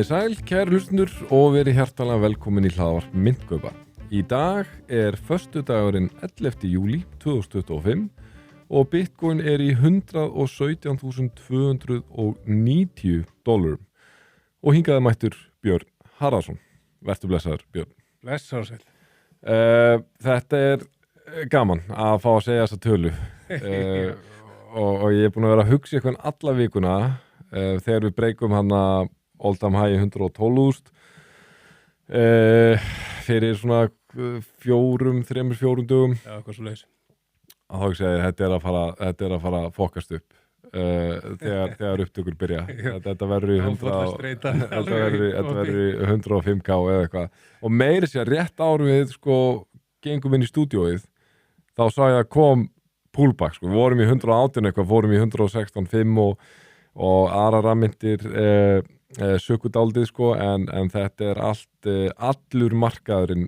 Komið sæl, kæru hlustundur og verið hjartalega velkomin í hlaðvarp Myntkaupa. Í dag föstudagurinn 11. júlí 2025 og Bitcoin í $117.290 og hingaði mættur Björn Harðarsson. Vertu blessaður, Björn. Blessaður sæl. Þetta gaman að fá að segja þessa tölu og ég búin að vera að hugsa eitthvað alla vikuna þegar við breykum hana all-time high 112.000 fyrir svona 3-4 dögum. Já, eitthvað svo leiðis. Þá hugsa ég þetta er að fara að fokast upp þegar upptökur byrja. Þetta verður í 105k eða eitthvað. Og meiri sér rétt árum við gengum inn í stúdíóið, þá sá ég að kom pullback. Við vorum í 118 eitthvað, fórum í 116.5 og aðra ramyndir sökudaldið en þetta allt, allur markaðurinn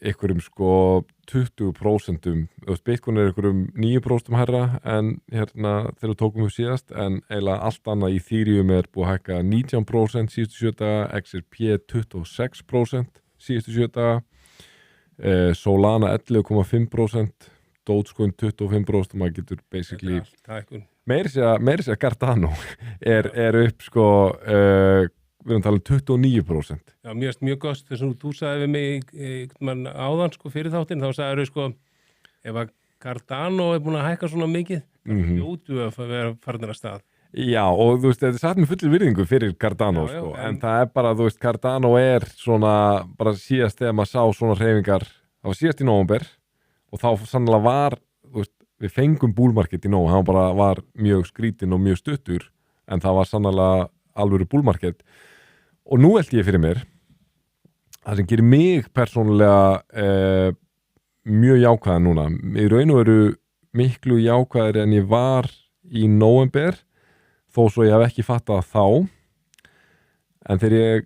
einhverjum 20%, Bitcoin einhverjum 9% herra en hérna þegar við tókum við síðast, en eiginlega allt annað Ethereum búið að hækka 19% síðustu 7 daga, XRP 26% síðustu 7 daga, Solana 11,5%, Dogecoin 25%, maður getur basically meiri sér Cardano upp við erum talað 29%. Já, mjög gott þess að þú sagði við mig áðan fyrir þáttinn, þá sagði ef að Cardano búin að hækka svona mikið, hljótu að vera farnir að stað. Já, og þú veist, þetta satt með fullir virðingu fyrir Cardano, en það bara, þú veist, Cardano svona, bara síðast þegar maður sá svona hreyfingar, það var síðast í nóvember og þá sannlega var, þú veist, við fengum búlmarket í nóg, hann bara var mjög skrítinn og mjög stuttur, en það var sannlega alvöru búlmarket. Og nú held ég fyrir mér, það sem gerir mig persónulega mjög jákvæða núna, í raun og veru miklu jákvæðari en ég var í nóvember, þó svo ég hef ekki fattað þá, en þegar ég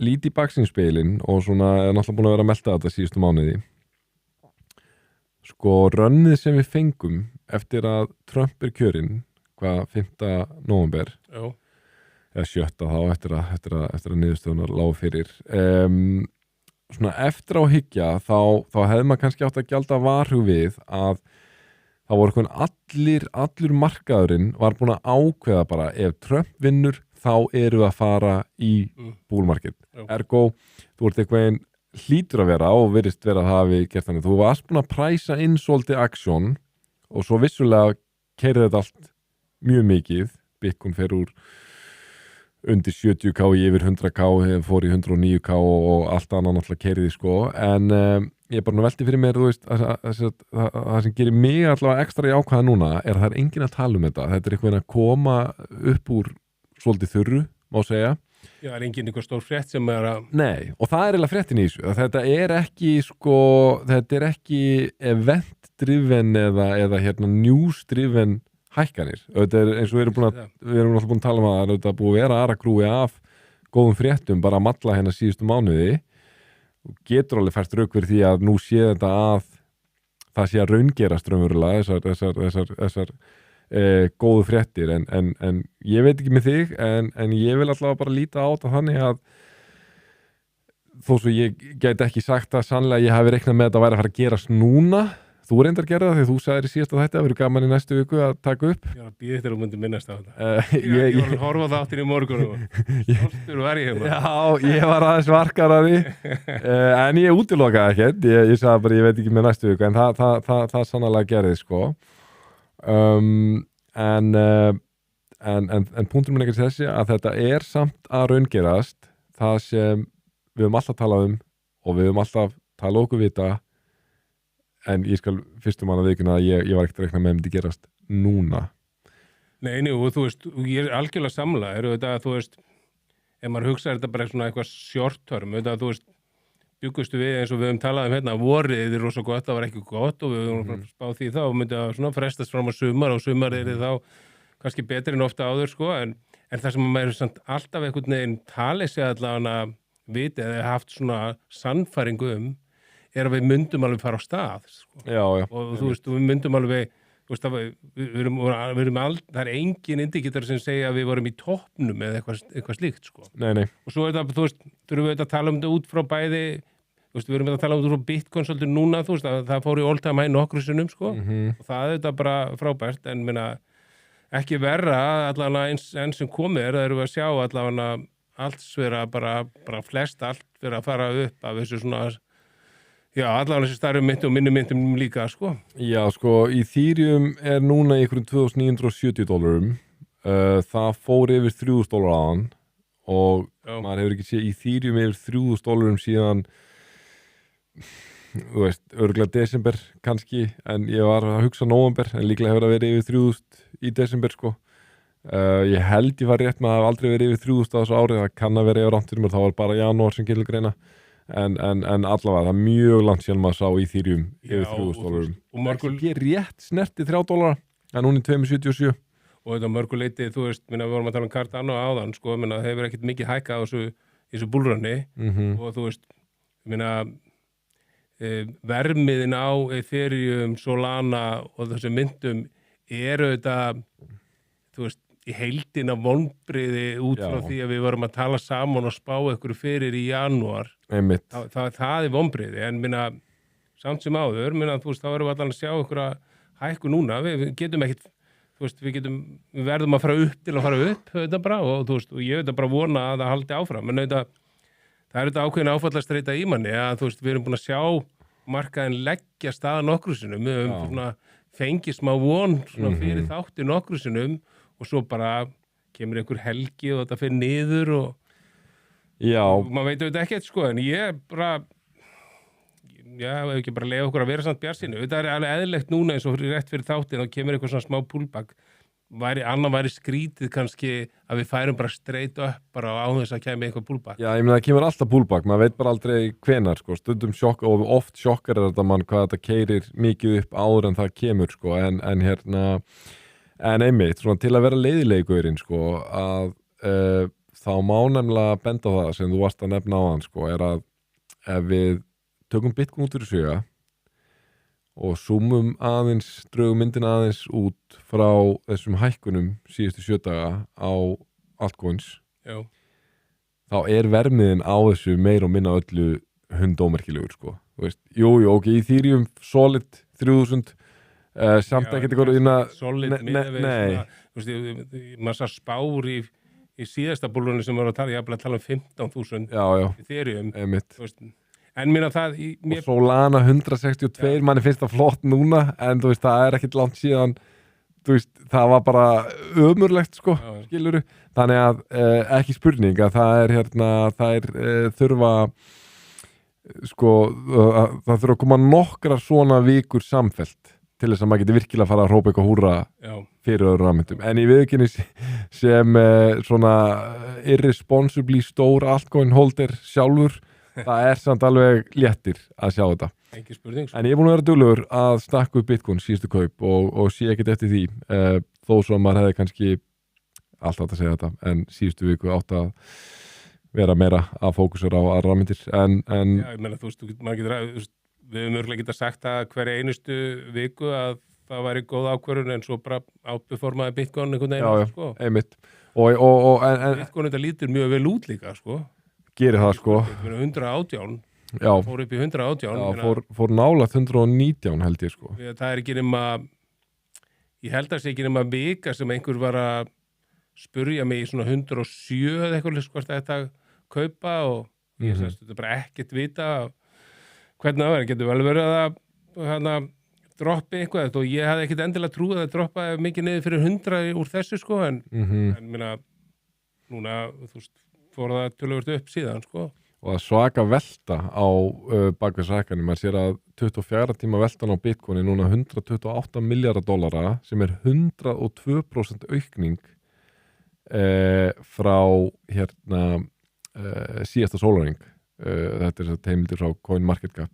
líti í baksýnisspegilinn og svona náttúrulega búin að vera að melta þetta síðustu mánuði, rönnið sem við fengum eftir að Trump kjörinn, 5. nóvember, eða 7. þá eftir að niðurstöðunar lágu fyrir, svona eftir á hyggja þá hefði maður kannski átt að gjalda varhug við að það voru allur markaðurinn var búin að ákveða bara ef Trump vinnur þá eru við að fara í búlmarket. Ergo, þú ert eitthvað hlýtur að vera og virðist vera að hafi gert þannig. Þú varst búin að præsa inn svolítið aksjón og svo vissulega keyrði þetta allt mjög mikið. Bitcoin fer úr undir 70k yfir 100k, fór í 109k og allt annað náttúrulega keyrði en ég bara velti fyrir mér, þú veist, það sem gerir mig allavega ekstra jákvæða núna að það enginn að tala um þetta. Þetta eitthvað að koma upp úr svolítið þurru, má segja. Já, það enginn einhver stór frétt sem að... Nei, og það eiginlega fréttin í þessu. Þetta ekki event-driven eða news-driven hækkanir. Þetta eins og við erum alltaf búin að tala um að þetta búið að vera aðra grúi af góðum fréttum, bara að malla hérna síðustu mánuði. Og getur alveg fært rauk fyrir því að nú sé þetta að það sé að raungerast raunverulega þessar góðu fréttir en ég veit ekki með þig en ég vil alltaf bara líta á þetta þannig að þó svo ég get ekki sagt að sannlega ég hafi reiknað með að þetta væri að fara að gerast núna. Þú reyndar að gera það þegar þú sagðir í síðasta þætti að verður gaman í næstu viku að taka upp. Já, býðið þegar þú myndir minnast á þetta. Ég var að horfa þáttir í morgun og stoltur var ég hérna. Já, ég var aðeins varkar að því en ég útilokaði ekkert. Ég sagði bara ég veit ekki með næstu viku en það sannlega gerði en punkturinn minn ekki þessi að þetta samt að raungerast það sem við höfum alltaf talað um og við höfum alltaf talað okkur vita. En ég skal fyrstum að vikuna að ég var ekkert að reikna með myndi gerast núna. Nei, og þú veist, ég algjörlega samla, þetta, þú veist, ef maður hugsaði þetta bara svona eitthvað short term, þetta, þú veist, bjuggustu við eins og við höfum talað hérna, vorið rosa gott, það var ekki gott og við höfum spáð því þá og myndi að svona frestast fram á sumar og sumar þá kannski betri en ofta áður, en það sem maður samt alltaf einhvern veginn talið sig allavega vitið eða haft svona sannfæringu að við myndum alveg fara á stað Já. Og þú veist, við myndum alveg þú veist, það er engin indikator sem segja að við vorum í toppnum eða eitthvað slíkt, sko. Nei. Og svo þetta, þú veist, þurfum við að tala um þetta út frá bæði, þú veist, við erum að tala um þetta frá Bitcoin svolítið núna, þú veist, að það fór í all-time high nokkru sinnum, sko, og það er þetta bara frábært, en minna, ekki verra, allavega eins sem komið það eru við að sjá allavega allt vera bara flest allt vera að fara upp af þessu svona, já, allavega þessi starfi myndum og minni myndum líka, sko. Já, sko, Ethereum er núna í einhverjum $2.970, það fór yfir $3,000 aðan og maður hefur ekki séð Ethereum yfir $3,000 síðan, þú veist, örugglega desember kannski, en ég var að hugsa nóvember, en líklega hefur það verið yfir 3.000 í desember, sko. Ég held ég var rétt með að það hef aldrei verið yfir 3.000 á þessu árið, það kann að vera yfir rangt fyrir mér, það var bara janúar sem kemur greina, en allavega, það er mjög langt síðan maður sá Ethereum yfir $3.000. Og ekki rétt snerti $3, en hún er 2,77. Og þetta mörguleiti, þú veist, við vorum að tala um Cardano áðan, sko, það hefur ekkert mikið hækkað á þessu búlrunni, og þú veist, vermiðin á Ethereum, Solana og þessu myndum eru þetta, þú veist, í heildina vonbriði út frá því að við vorum að tala saman og spá ykkur fyrir í janúar. Einmitt. Það er vonbriði, en samt sem áður, þú veist, þá erum við allan að sjá ykkur að hækku núna, við getum ekkit, þú veist, við verðum að fara upp til að fara upp, þetta bara, og þú veist, og ég veit að bara vona að það haldi áfram, en það er þetta ákveðin áfallastreita í manni, að þú veist, við erum búin að sjá markaðin leggja staða nokkru sinnum, við höfum svona fengið smá von svona fyrir þátti nokkru sinnum, og svo bara kemur einhver helgi og þetta fyrir niður og maður veit auðvitað ekkert, sko, en ég bara hefur ekki bara leiða okkur að vera samt bjarsinu, þetta er alveg eðlilegt núna eins og rétt fyrir þáttin, þá kemur eitthvað svona smá pullback, annar væri skrítið kannski að við færum bara straight up bara á þess að kemur eitthvað pullback. Já, ég meina það kemur alltaf pullback, maður veit bara aldrei hvenar, sko, stundum sjokk og oft sjokkar er þetta mann hvað þetta keirir mikið upp áður en það kemur, sko, en einmitt, svona til að vera leiðilegurinn, sko, að þá má nefnilega benda á það sem þú varst að nefna á hann, sko, er að ef við tökum Bitcoin út úr söga og zoomum aðeins, draugum myndina aðeins út frá þessum hækkunum síðustu 7 daga á altcoins, þá er vermiðin á þessu meir og minna öllu hundómerkilegur, sko. Þú veist, ok, Ethereum solid 3.000, samt ekkert eitthvað solid miðað við maður sá spár í síðasta búlunni sem var að tala, ég hafði að tala um 15.000 Ethereum, en það og Solana 162, manni finnst það flott núna, en þú veist, það er ekkert langt síðan, þú veist, það var bara ömurlegt, sko, skiluru, þannig að ekki spurning að það er þurfa, sko, það þurfa að koma nokkrar svona vikur samfellt til þess að maður geti virkilega að fara að hrópa eitthvað húrra fyrir öðru rafmyndum. En í viðkynni sem svona irresponsibly stór altcoin holder sjálfur, það er samt alveg léttir að sjá þetta. Ekki spurning. En ég er búin að vera duglegur að stakka upp Bitcoin síðustu kaup og sé ekkert eftir því, þó svo að maður hefði kannski alltaf átt að segja þetta, en síðustu viku átt að vera meira að fókusera á rafmyndir. Já, ég meina, þú veist, maður getur við höfum örgulega getað sagt að hverja einustu viku að það væri góð ákvörðun en svo bara áperformaði Bitcoin einhvern veginn, sko. Já, einmitt. Bitcoin þetta lítur mjög vel út líka, sko. Gerir það, sko. 118, fór upp í 118. Já, fór nálægt 119 held ég, sko. Það er ekki nema, ég held að það sé ekki nema vika sem einhver var að spurja mig í svona 107 eða eitthvað, sko, þetta kaupa og ég sagðist, þetta bara ekkert vita hvernig það verður, getur vel verið að droppi eitthvað og ég hafði ekkert endilega trúið að droppa mikið niður fyrir 100 úr þessu, sko, en minna, núna, þú veist, fór það töluvert upp síðan, sko. Og að svaka velta á bakvið sækanum, maður sér að 24 tíma veltan á Bitcoin er núna $128 miljardar sem er 102% aukning frá síðasta sólarhring. Þetta er heimildir frá CoinMarketCap,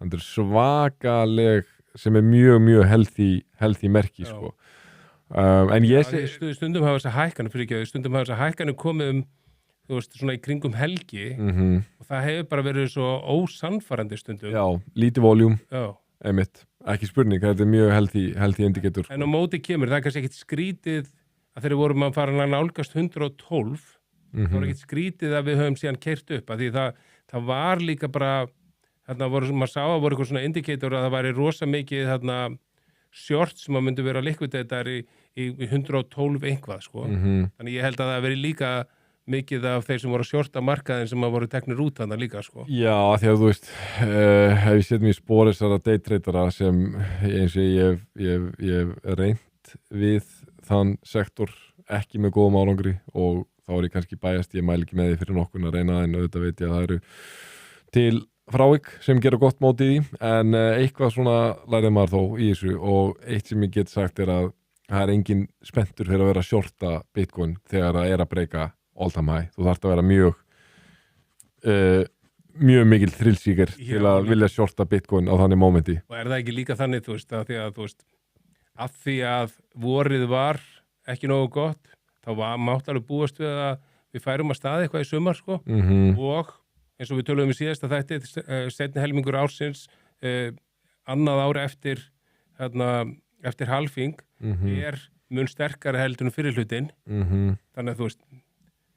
þannig er svakaleg sem er mjög healthy merki, sko. En ég stundum hafa þess að hækkanum komið þú veist, svona í kringum helgi og það hefur bara verið svo ósannfærandi stundum. Já, lítið voljúm, einmitt, ekki spurning, þetta mjög healthy indicator. En á móti kemur, það kannski ekkit skrítið að þegar vorum að fara að nálgast 112, það var ekkit skrítið að við höfum síðan keyrt upp, að því það var líka bara, maður sá að voru eitthvað svona indikator að það væri rosa mikið short sem að myndi vera liquidator í 112 einhvað, sko. Þannig ég held að það veri líka mikið af þeir sem voru að shorta markaðin sem að voru teknir út þannig líka, sko. Já, því að þú veist, ef ég set mér í spór þessara daytradera sem eins og ég hef reynt við þann sektor ekki með góðum árangri og þá er ég kannski bæjast, ég mæli ekki með því fyrir nokkun að reyna en auðvitað veit ég að það eru til frávik sem gera gott móti í því en eitthvað svona lærið maður þó í þessu og eitt sem ég get sagt er að það er engin spenntur fyrir að vera að shorta Bitcoin þegar það er að breyka all time high. Þú þarft að vera mjög mikil thrillsíker til að vilja shorta Bitcoin á þannig mómenti. Og er það ekki líka þannig, þú veist, að því að vorið var ekki nógu gott, þá mátt alveg búast við að við færum að staði eitthvað í sumar, sko, og eins og við töluðum í síðasta þætti, seinni helmingur ársins, annað ári eftir halfing, er mun sterkari heldur en fyrir hlutin, þannig að þú veist,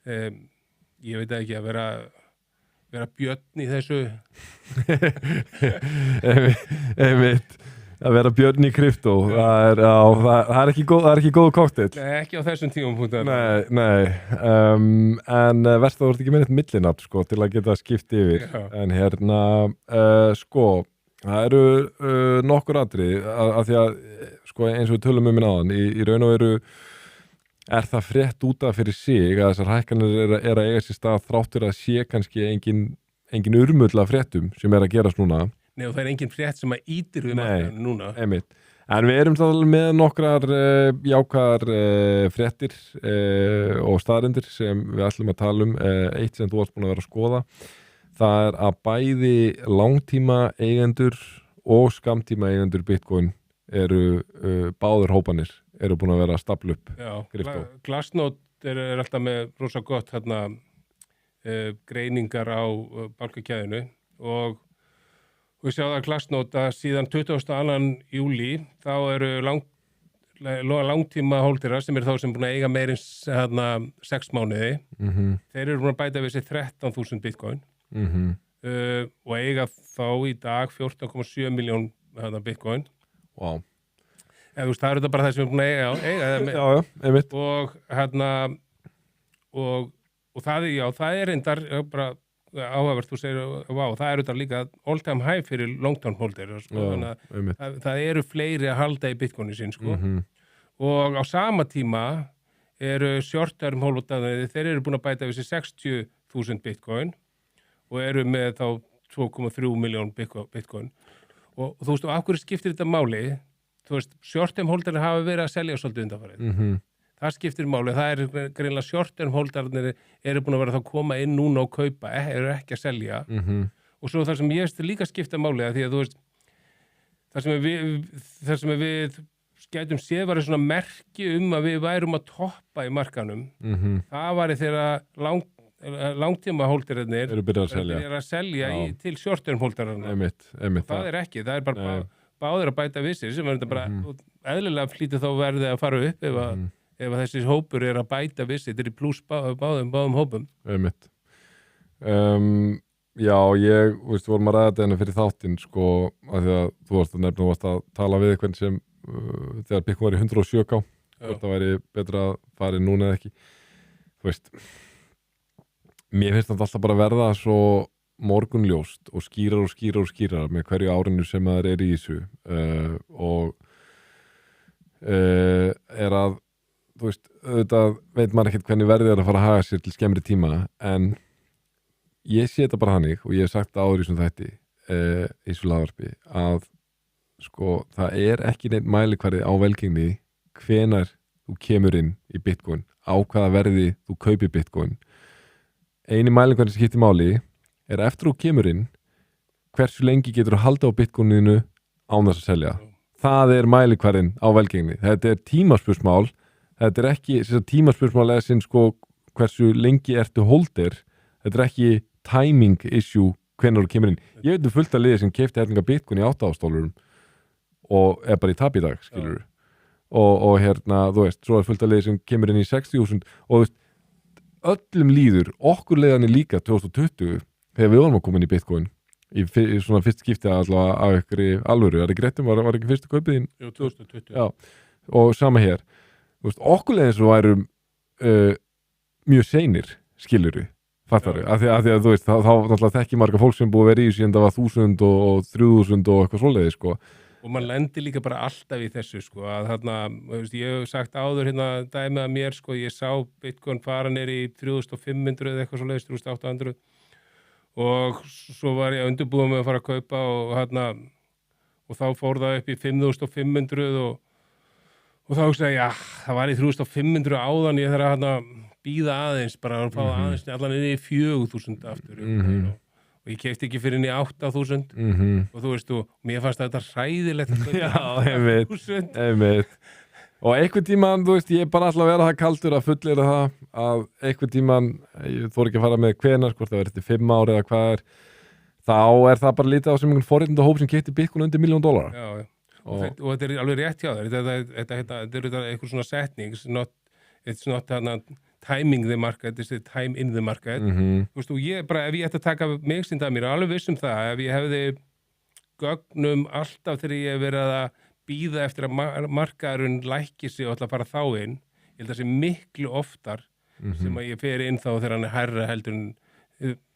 ég veit ekki að vera björn í þessu einmitt að vera björn í kryptó það er ekki góð kokteil. Nei, ekki á þessum tímapunkti. Nei en verst að þú ert ekki með eitt millinafn sko til að geta skipt yfir. Já. En sko það eru nokkur atriði að því að sko eins og við tölum áðan í raun og veru er það frétt út af fyrir sig að þessar hækkanir er að eiga sér stað þráttur að sé kannski engin urmull af fréttum sem er að gerast núna. Nei og það er engin frétt sem að ítir við markaðan núna. Einmitt. En við erum það með nokkrar jákvæðar fréttir og staðreyndir sem við ætlum að tala um. Eitt sem þú varst búin að vera að skoða. Það er að bæði langtíma eigendur og skammtíma eigendur Bitcoin eru báður hópanir eru búin að vera að stapla upp. Já, Glassnode er alltaf með rosa gott greiningar á bálkakæðinu og við sjáum að Glassnode að síðan 22. júlí þá eru langtíma hóldira sem eru þá sem búin að eiga meirins 6 mánuði. Þeir eru búin að bæta við sér 13.000 Bitcoin og eiga þá í dag 14,7 miljón Bitcoin. Wow. Eða, það eru þetta bara það sem við erum búin að eiga einmitt. Og það er reyndar bara áhugavert, þú segir, það eru þetta líka all time high fyrir long term holder, sko, þannig að það eru fleiri að halda í Bitcoinu sín, sko. Og á sama tíma eru short term holder, þeir eru búin að bæta við sér 60.000 Bitcoin og eru með þá 2,3 miljón Bitcoin. Og þú veist, og af hverju skiptir þetta máli? Þú veist, short-term holdarnir hafa verið að selja svolítið undanfarið. Það skiptir máli, það er greinlega short-term holdarnir eru búin að vera að koma inn núna og kaupa, eru ekki að selja. Og svo það sem ég líka skipta máli að því að þú veist, það sem við gætum séð var svona merki að við værum að toppa í markanum. Það var þegar langtíma holdarnir eru byrjað að selja til short-term holdarnir. Það er ekki, það er bara báðir að bæta vissir sem er bara eðlilega flýti þá verði að fara upp ef þessi hópur er að bæta vissir, þetta er í pluss báðum hópum. Einmitt. Já, við vorum að ræða þetta enn fyrir þáttinn sko, að því að þú varst að tala við eitthvað sem þegar Bitcoin var í 107k þetta væri betra að fara núna eða ekki. Þú veist, mér finnst þetta alltaf bara verða svo morgunljóst og skýrar með hverju árinu sem það er í þessu og er að þú veist, auðvitað veit maður ekkert hvernig verðið er að fara að haga sér til skemmri tíma en ég sé þetta bara þannig og ég hef sagt áður í svona þætti í þessu hlaðvarpi að sko það er ekki neitt mælikvarði á velgengni hvenær þú kemur inn í Bitcoin á hvaða verði þú kaupir Bitcoin. Eini mælikvarði sem skiptir máli er eftir þú kemur inn hversu lengi getur þú halda á Bitcoininu án þess að selja. Það er mælikvarðin á velgengni. Þetta er tímaspursmál. Þetta er ekki tímaspursmál eða sinn sko hversu lengi ertu holder. Þetta er ekki timing issue hvenær þú kemur inn. Ég veit fullt að liði sem keypti hellinga Bitcoin í $8,000 og er bara í tap í dag, skilur og hérna, þú veist, svo er fullt að liði sem kemur inn í 60.000 og þú veist, öllum líður, okkur leiðanir líka 2020, þegar við vorum að koma inn í Bitcoin í svona fyrst skipti allavega af ykkur í alvöru, ekki réttum, var ekki fyrstu kaupið þín? Jú, 2020. Já, og sama hér, þú veist, okkur leiðin svo værum mjög seinir, skilurðu, fattaru, af því að þú veist, þá náttúrulega þekki marga fólk sem búið að vera í síðan það var 1000 og 3000 og eitthvað svoleiði, sko. Og maður lendir líka bara alltaf í þessu, sko, að þarna, veist, ég hef sagt áður hérna dæmið að mér, sko, ég sá Bitcoin fara neyri í 3500 eða eitthvað svoleiðis, 3800 og svo var ég undirbúið með að fara að kaupa og þá fór það upp í 5500 og þá hugsaði ég, það var í 3500 áðan, ég þarf að býða aðeins, bara að fá aðeins allan inn í 4000 aftur og ég keypti ekki fyrir inn í 8000 og þú veist, mér fannst þetta hræðilegt Já, einmitt og einhvern tíman, þú veist, ég er bara alltaf að vera það kaldur að fullera það að einhvern tíman, ég þór ekki að fara með hvenar, hvort það verður eftir 5 ári eða hvað þá er það bara lítið á sem einhvern forréttindahóp sem keypti Bitcoin undir $1 million. Já. Og þetta er alveg rétt hjá þér, þetta er eitthvað svona setning, it's not timing the market, it's the time in the market. Þú veist, og ég bara, ef ég ætti að taka mig sínd að mér, alveg vissum það, ef ég hefði gögnum alltaf þegar ég hef verið að býða eftir að markaðurinn lækki sig og ætla að fara þá inn, ég held að það sé miklu oftar sem að ég fer inn þá þegar hann er hærra heldur en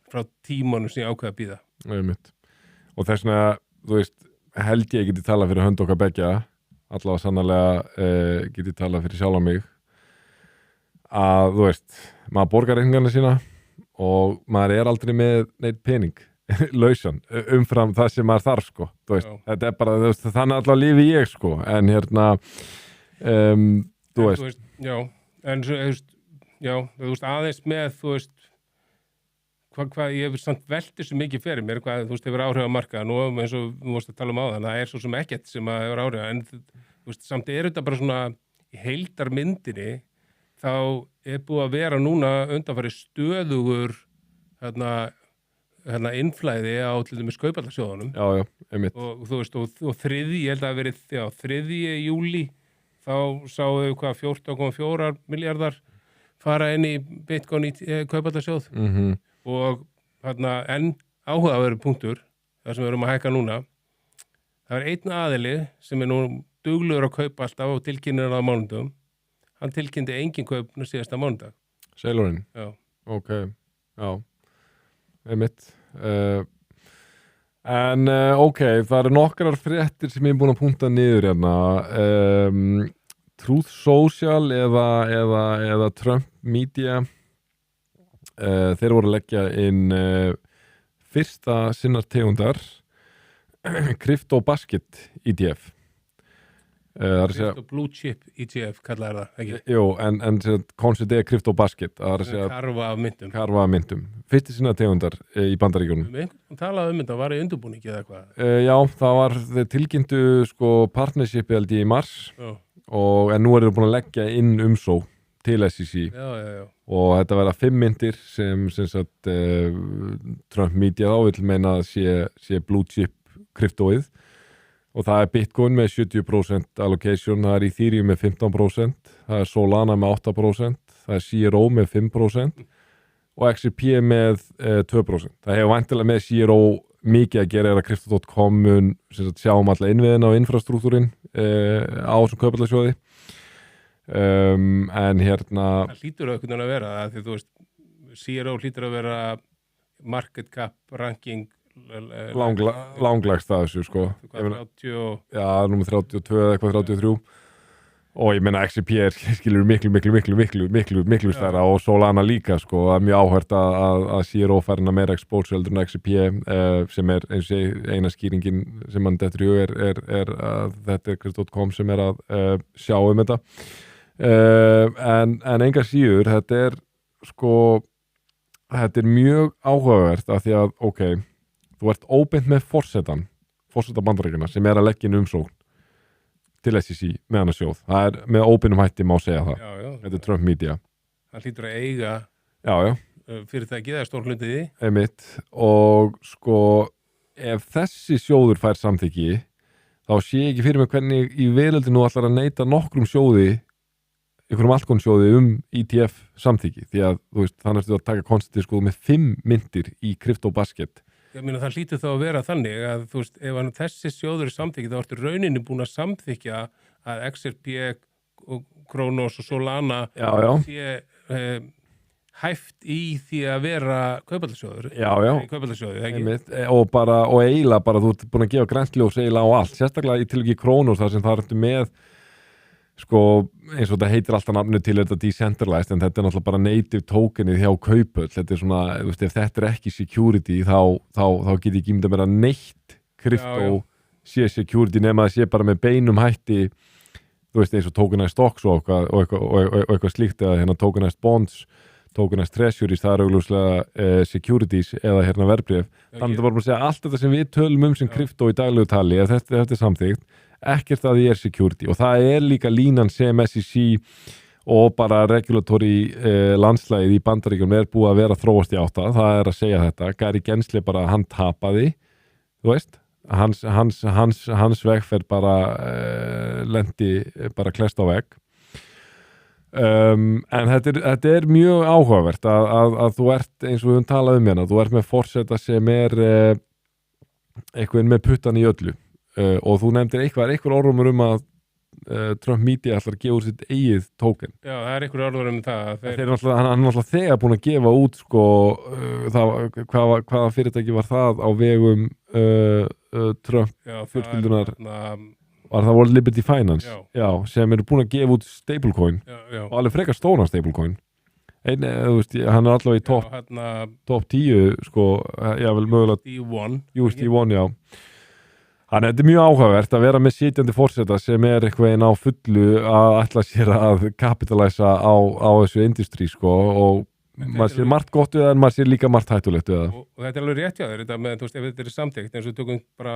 frá tímanum sem ég ákveða að býða. Og þess vegna, þú veist, held ég geti talað fyrir hönd okkar beggja, allavega sannarlega geti talað fyrir sjálf á mig að, þú veist, maður borgar reikningarna sína og maður er aldrei með neitt pening lausan, umfram það sem maður þarf, sko, þú veist, þetta er bara, þú veist, þannig allavega lífi ég, sko, en hérna þú veist. Já, en þú veist, aðeins með, þú veist, hvað ég hefur samt veltið svo mikið fyrir mér, hvað, þú veist, hefur áhrif á markaðan og eins og við mást að tala áðan, það er svo sem ekkert sem að hefur áhrif, en þú veist, samt er þetta bara svona í heildarmyndinni, þá er búið að vera núna undanfari stöðugur innflæði á til dæmis kaupallarsjóðunum. Já, einmitt. Og þú veist, og þriðji, ég held að verið, 3. júlí, þá sáum við 14,4 miljardar fara inn í Bitcoin í kaupallarsjóð. Og enn áhugaverður punktur, það sem við erum að hækka núna, það er einn aðili sem er nú duglegur að kaupa alltaf og tilkynnir á mánudum, hann tilkynnti engin kaup síðasta mánudag. Sailorinn? Já. Ok, já, einmitt. Ok, það eru nokkrar fréttir sem ég er búin að punkta niður hérna. Truth Social eða Trump Media, þeir voru að leggja inn fyrsta sinnar tegundar Crypto Basket ETF. Crypto Blue Chip ETF kallaði það, ekki? Jú, en konceptið er Crypto Basket. Karfa af myndum. Karfa af myndum. Fyrsta sinnar tegundar í Bandaríkjunum. Hún talaði þetta, var í undirbúningi eða hvað? Já, það var tilkynntu partnershipið held ég í mars en nú er það búin að leggja inn umsó til SEC og þetta verða 5 myndir sem sagt Trump Media þá vill meina að sé blue chip kryptóið og það er Bitcoin með 70% allocation, það er Ethereum með 15%, það er Solana með 8%, það er CRO með 5% og XRP með 2%. Það hefur væntanlega með CRO mikið að gera að Crypto.com mun sjáum alla innviðina og infrastruktúrin á þessum kaupallarsjóði. En hérna það hlýtur að vera það því þú veist, CRO hlýtur að vera market cap ranking langlægst að þessu sko. 30 já, númer 32 eða eitthvað 33 og ég meina XRP skilur miklu stærra og Solana líka sko, það er mjög áhört að CRO færina meira exposure heldur en XRP sem er eins og eina skýringin sem mann dettur í hug er að þetta er Crypto.com sem er að sjá þetta en enga síður þetta er mjög áhugavert af því að ok, þú ert óbeint með forseta Bandaríkjanna sem er að leggja inn umsókn til SEC með hana sjóð. Það er með óbeinum hætti má segja það. Já. Þetta er Trump Media. Það hlýtur að eiga fyrirtækið eða stór hlutiði. Einmitt. Og sko ef þessi sjóður fær samþykki þá sé ég ekki fyrir mig hvernig í veröldinu ætlar að neita nokkrum sjóði einhverjum altcoin-sjóði ETF samþykki, því að þú veist, þannig að þú að taka konstantið sko með 5 myndir í kryptobasket. Ég meina það hlýtur þá að vera þannig að þú veist, ef þessi sjóður er samþykki þá ertu rauninni búin að samþykja að XRP og Kronos og Solana sé hæft í því að vera kaupallasjóður. Og eiginlega bara þú ert búin að gefa grænsljós eiginlega á allt, sérstaklega í tilviki Kronos þar sem það ertu með sko, eins og þetta heitir alltaf nafnu til þetta decentralized, en þetta er náttúrulega bara native tokenið hjá Kauphöll. Þetta er svona, þú veist, ef þetta er ekki security þá get ég ekki ímyndað mér að neitt krypto sé security nema að sé bara með beinum hætti, þú veist, eins og tokenized stocks og eitthvað slíkt, eða hérna tokenized bonds, tokenized treasuries, það er augljóslega securities eða hérna verðbréf. Þannig að það vorum að segja allt þetta sem við tölum sem krypto í daglegu tali, ef þetta er samþykkt, ekkert að því er security, og það er líka línan sem SEC og bara regulatory landslægið í Bandaríkjunum er búið að vera að þróast í átta. Það er að segja þetta, Gary Gensler bara, hann tapaði, þú veist, hans vegferð bara lendi bara klest á vegg. En þetta er mjög áhugavert að þú ert, eins og við höfum talað hérna, þú ert með forseta sem er eitthvað með puttan í öllu. Og þú nefndir einhver orðrumur að Trump Media ætlar að gefa úr sitt eigið token. Já, það er einhver orðrumur það. Hann er náttúrulega þegar búin að gefa út sko, hvaða fyrirtæki var það á vegum Trump fjölskyldunar. Var það World Liberty Finance? Já, sem eru búin að gefa út stablecoin og alveg frekar stóran stablecoin. Þú veist, hann er allavega í top 10 sko, já vel mögulega USD1, já. Þannig að þetta er mjög áhugavert að vera með sitjandi forseta sem er eitthvað einn á fullu að ætla sér að kapitalæsa á þessu industrí sko, og maður sér margt gott við það en maður sér líka margt hættulegt við það. Og þetta er alveg rétt hjá þér, þetta með, þú veist, ef þetta er samþykkt eins og tökum bara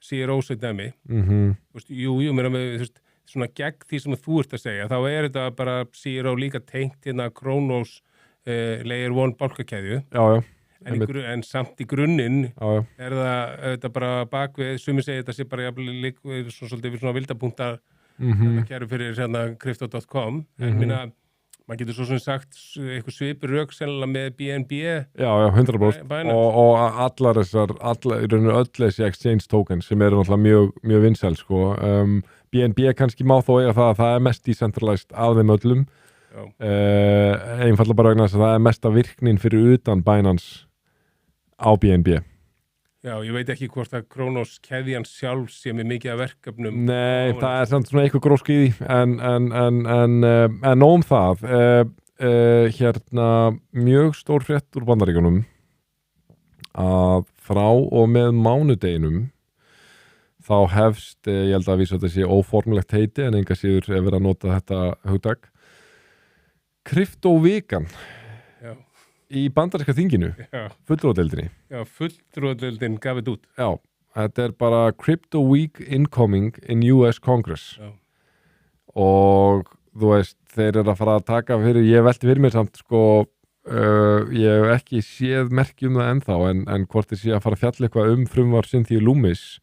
CRO-dæmi, þú veist, mér að með, þú veist, svona gegn því sem þú ert að segja, þá er þetta bara CRO líka tengt hérna Kronos Layer 1 bálkakeðju. Já. En samt í grunninn er það bara bakvið, sumir segja þetta sé bara svolítið við svona vildapunktar kæru fyrir crypto.com, en minna maður getur svo sem sagt eitthvað svipur rök sennilega með BNB. Já, 100%. Og allar þessar, í rauninu öll þessi exchange tokens sem eru náttúrulega mjög vinsæl sko. BNB kannski má þó eiga það er mest decentralized af þeim öllum. Einfallega bara vegna þess að það er mesta virknin fyrir utan Binance á BNB. Já, ég veit ekki hvort að Kronos keðjan sjálf sé með mikið af verkefnum. Nei, það er samt svona eitthvað gróski í því, en nóg það. Hérna, mjög stór frétt úr Bandaríkjunum að frá og með mánudeginum þá hefst, ég held að vísa þetta sé óformlegt heiti, en enga síður er verið að nota þetta hugtak, kryptovikan. Í bandaríska þinginu, fulltrúadeildinni. Já, fulltrúadeildin gaf þetta út. Já, þetta er bara Crypto Week Incoming in US Congress. Já. Og þú veist, þeir eru að fara að taka fyrir, ég velti fyrir mér samt sko, ég hef ekki séð merki það ennþá, en hvort þið sé að fara að fjalla eitthvað frumvarp Cynthia Loomis,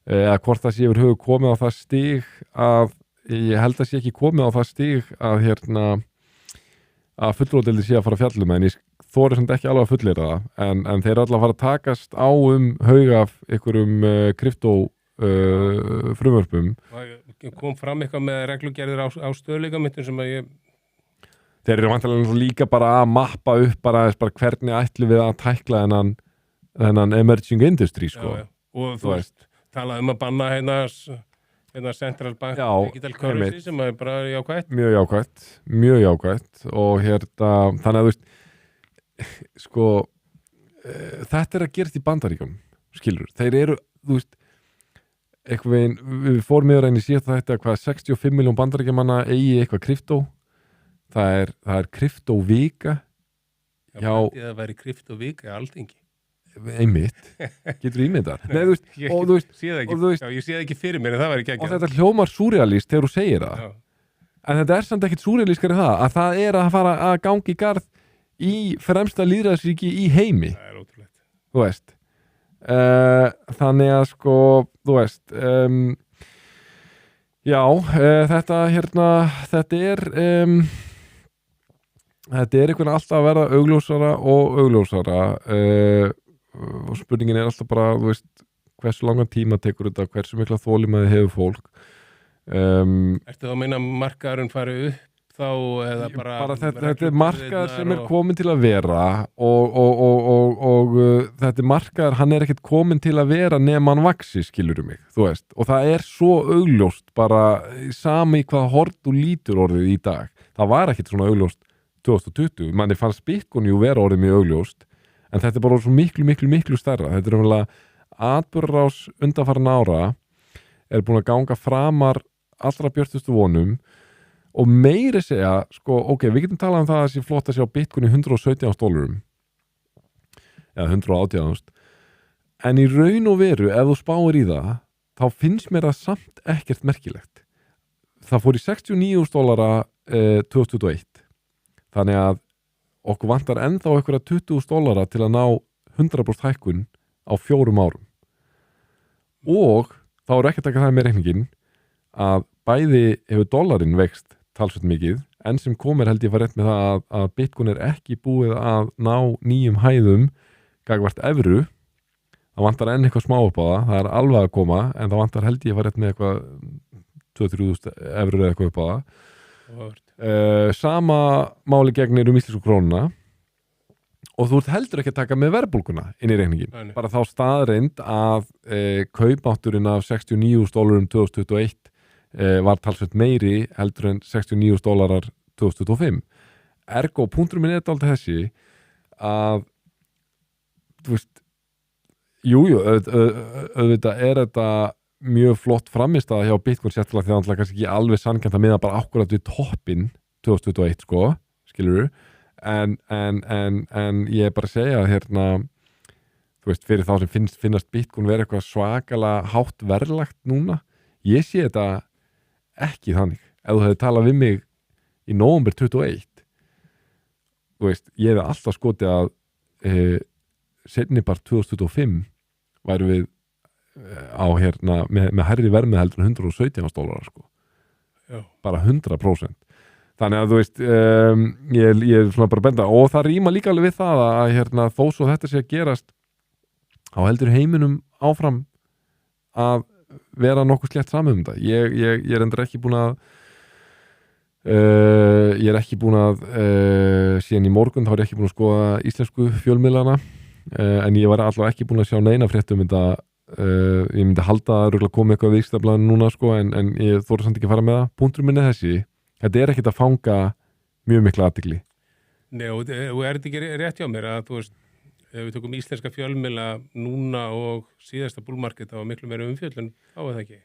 eða hvort það sé yfir höfu komið á það stig að, ég held að sé ekki komið á það stig að hérna að fulltrúadeildin sé að fara að fjalla en ég þori samt ekki alveg að fullera það, en þeir eru alltaf að fara að takast á haug af einhverjum kryptó frumvörpum. Kom fram eitthvað með reglugerðir á stöðleikamyndum sem að ég... Þeir eru vantilega líka bara að mappa upp bara hvernig ætlum við að tækla þennan emerging industry sko. Já. Og þú veist, talað að banna hérna Central Bank Digital Currency sem er bara jákvætt. Mjög jákvætt og hérna, þannig að þú veist sko, þetta er að gerast í Bandaríkjunum, skilur, þeir eru, þú veist, eitthvað, við fórum yfir einnig síðan þetta hvað 65 miljón bandaríkjamanna eigi eitthvað kryptó, það er kryptóvika. Já, það væri kryptóvika Alþingi. Einmitt, getur ímyndar. Nei, þú veist, ég sé það ekki fyrir mér en það væri ekki ekki. Og þetta hljómar súrrealist þegar þú segir það. Já. En þetta er samt ekkert súrrealískari að það er að fara að gangi í garð í fremsta lýðræðisríki í heimi. Það er ótrúlegt. Þú veist. Þannig að sko þú veist já, þetta er einhvern alltaf að verða augljósara og augljósara og spurningin er alltaf bara, þú veist, hversu langan tíma tekur þetta, hversu mikla þolinmæði hefur fólk Ertu þá að meina markaðurinn fari upp þá eða bara þetta er markaður sem er komin til að vera og þetta er markaður, hann er ekkert komin til að vera nema hann vaxi, skilurðu mig, þú veist, og það er svo augljóst bara sami hvað horn þú lítur orðið í dag, það var ekkert svona augljóst 2020, manni fannst Bitcoin jú vera orðið mjög augljóst, en þetta er bara svo miklu stærra, þetta er umhverflega atburðarás undanfarin ára er búin að ganga framar allra björtustu vonum og meiri segja, sko, ok, við getum talað um það að það sé flott að sjá Bitcoin í $117 eða 118, en í raun og veru ef þú spáir í það, þá finnst mér það samt ekkert merkilegt. Það fór í $69 2021, þannig að okkur vantar ennþá einhverja $20 til að ná 100% hækkun á 4 árum og þá er ekki að taka það með reikningin að bæði hefur dollarinn vext talsveit mikið, enn sem komir held ég var rétt með það að Bitcoin er ekki búið að ná nýjum hæðum gagvart evru, það vantar enn eitthvað smá upp á það er alveg að koma, en það vantar held ég var rétt með eitthvað 2-3 evrur eða eitthvað upp á það sama máli gegnir íslensku krónuna og þú ert heldur ekki að taka með verðbólguna inn í reikningin, bara þá staðreind að kaupmátturinn af $69 2021 var talsveit meiri heldur en $69 2025 ergo punkturinn minn er þetta alltaf þessi að þú veist auðvitað er þetta mjög flott framistæða hjá Bitcoin sérstaklega því að það kannski ekki alveg sanngjarnt að miða bara akkurat við toppinn 2021 sko, skilurðu en ég er bara að segja hérna, þú veist, fyrir þá sem finnast Bitcoin vera eitthvað svakalega hátt verðlagt núna, ég sé þetta ekki þannig, ef þú hefði talað við mig í nóvember 21 þú veist, ég hefði alltaf skotið að seinnipart 2025 væru við á hérna með hærri verðmið heldur en $117 sko. Bara 100%. Þannig að þú veist ég er svona bara að benda og það rýma líka alveg við það að hérna, þó svo þetta sé að gerast þá heldur heiminum áfram að vera nokkuð slétt saman um þetta. Ég er endur ekki búin að síðan í morgun þá er ég ekki búin að skoða íslensku fjölmiðlana en ég var alltaf ekki búin að sjá neina frétt um þetta ég myndi halda að það komið eitthvað vísstaflaðin núna sko en ég þóra samt ekki að fara með það. Punkturinn minn er þessi, þetta er ekkert að fanga mjög mikla athygli. Nei, og er þetta ekki rétt hjá mér að þú veist, ef við tökum íslenska fjölmiðla núna og síðasta bullmarket á miklu meira umfjöllun, þá er það ekki?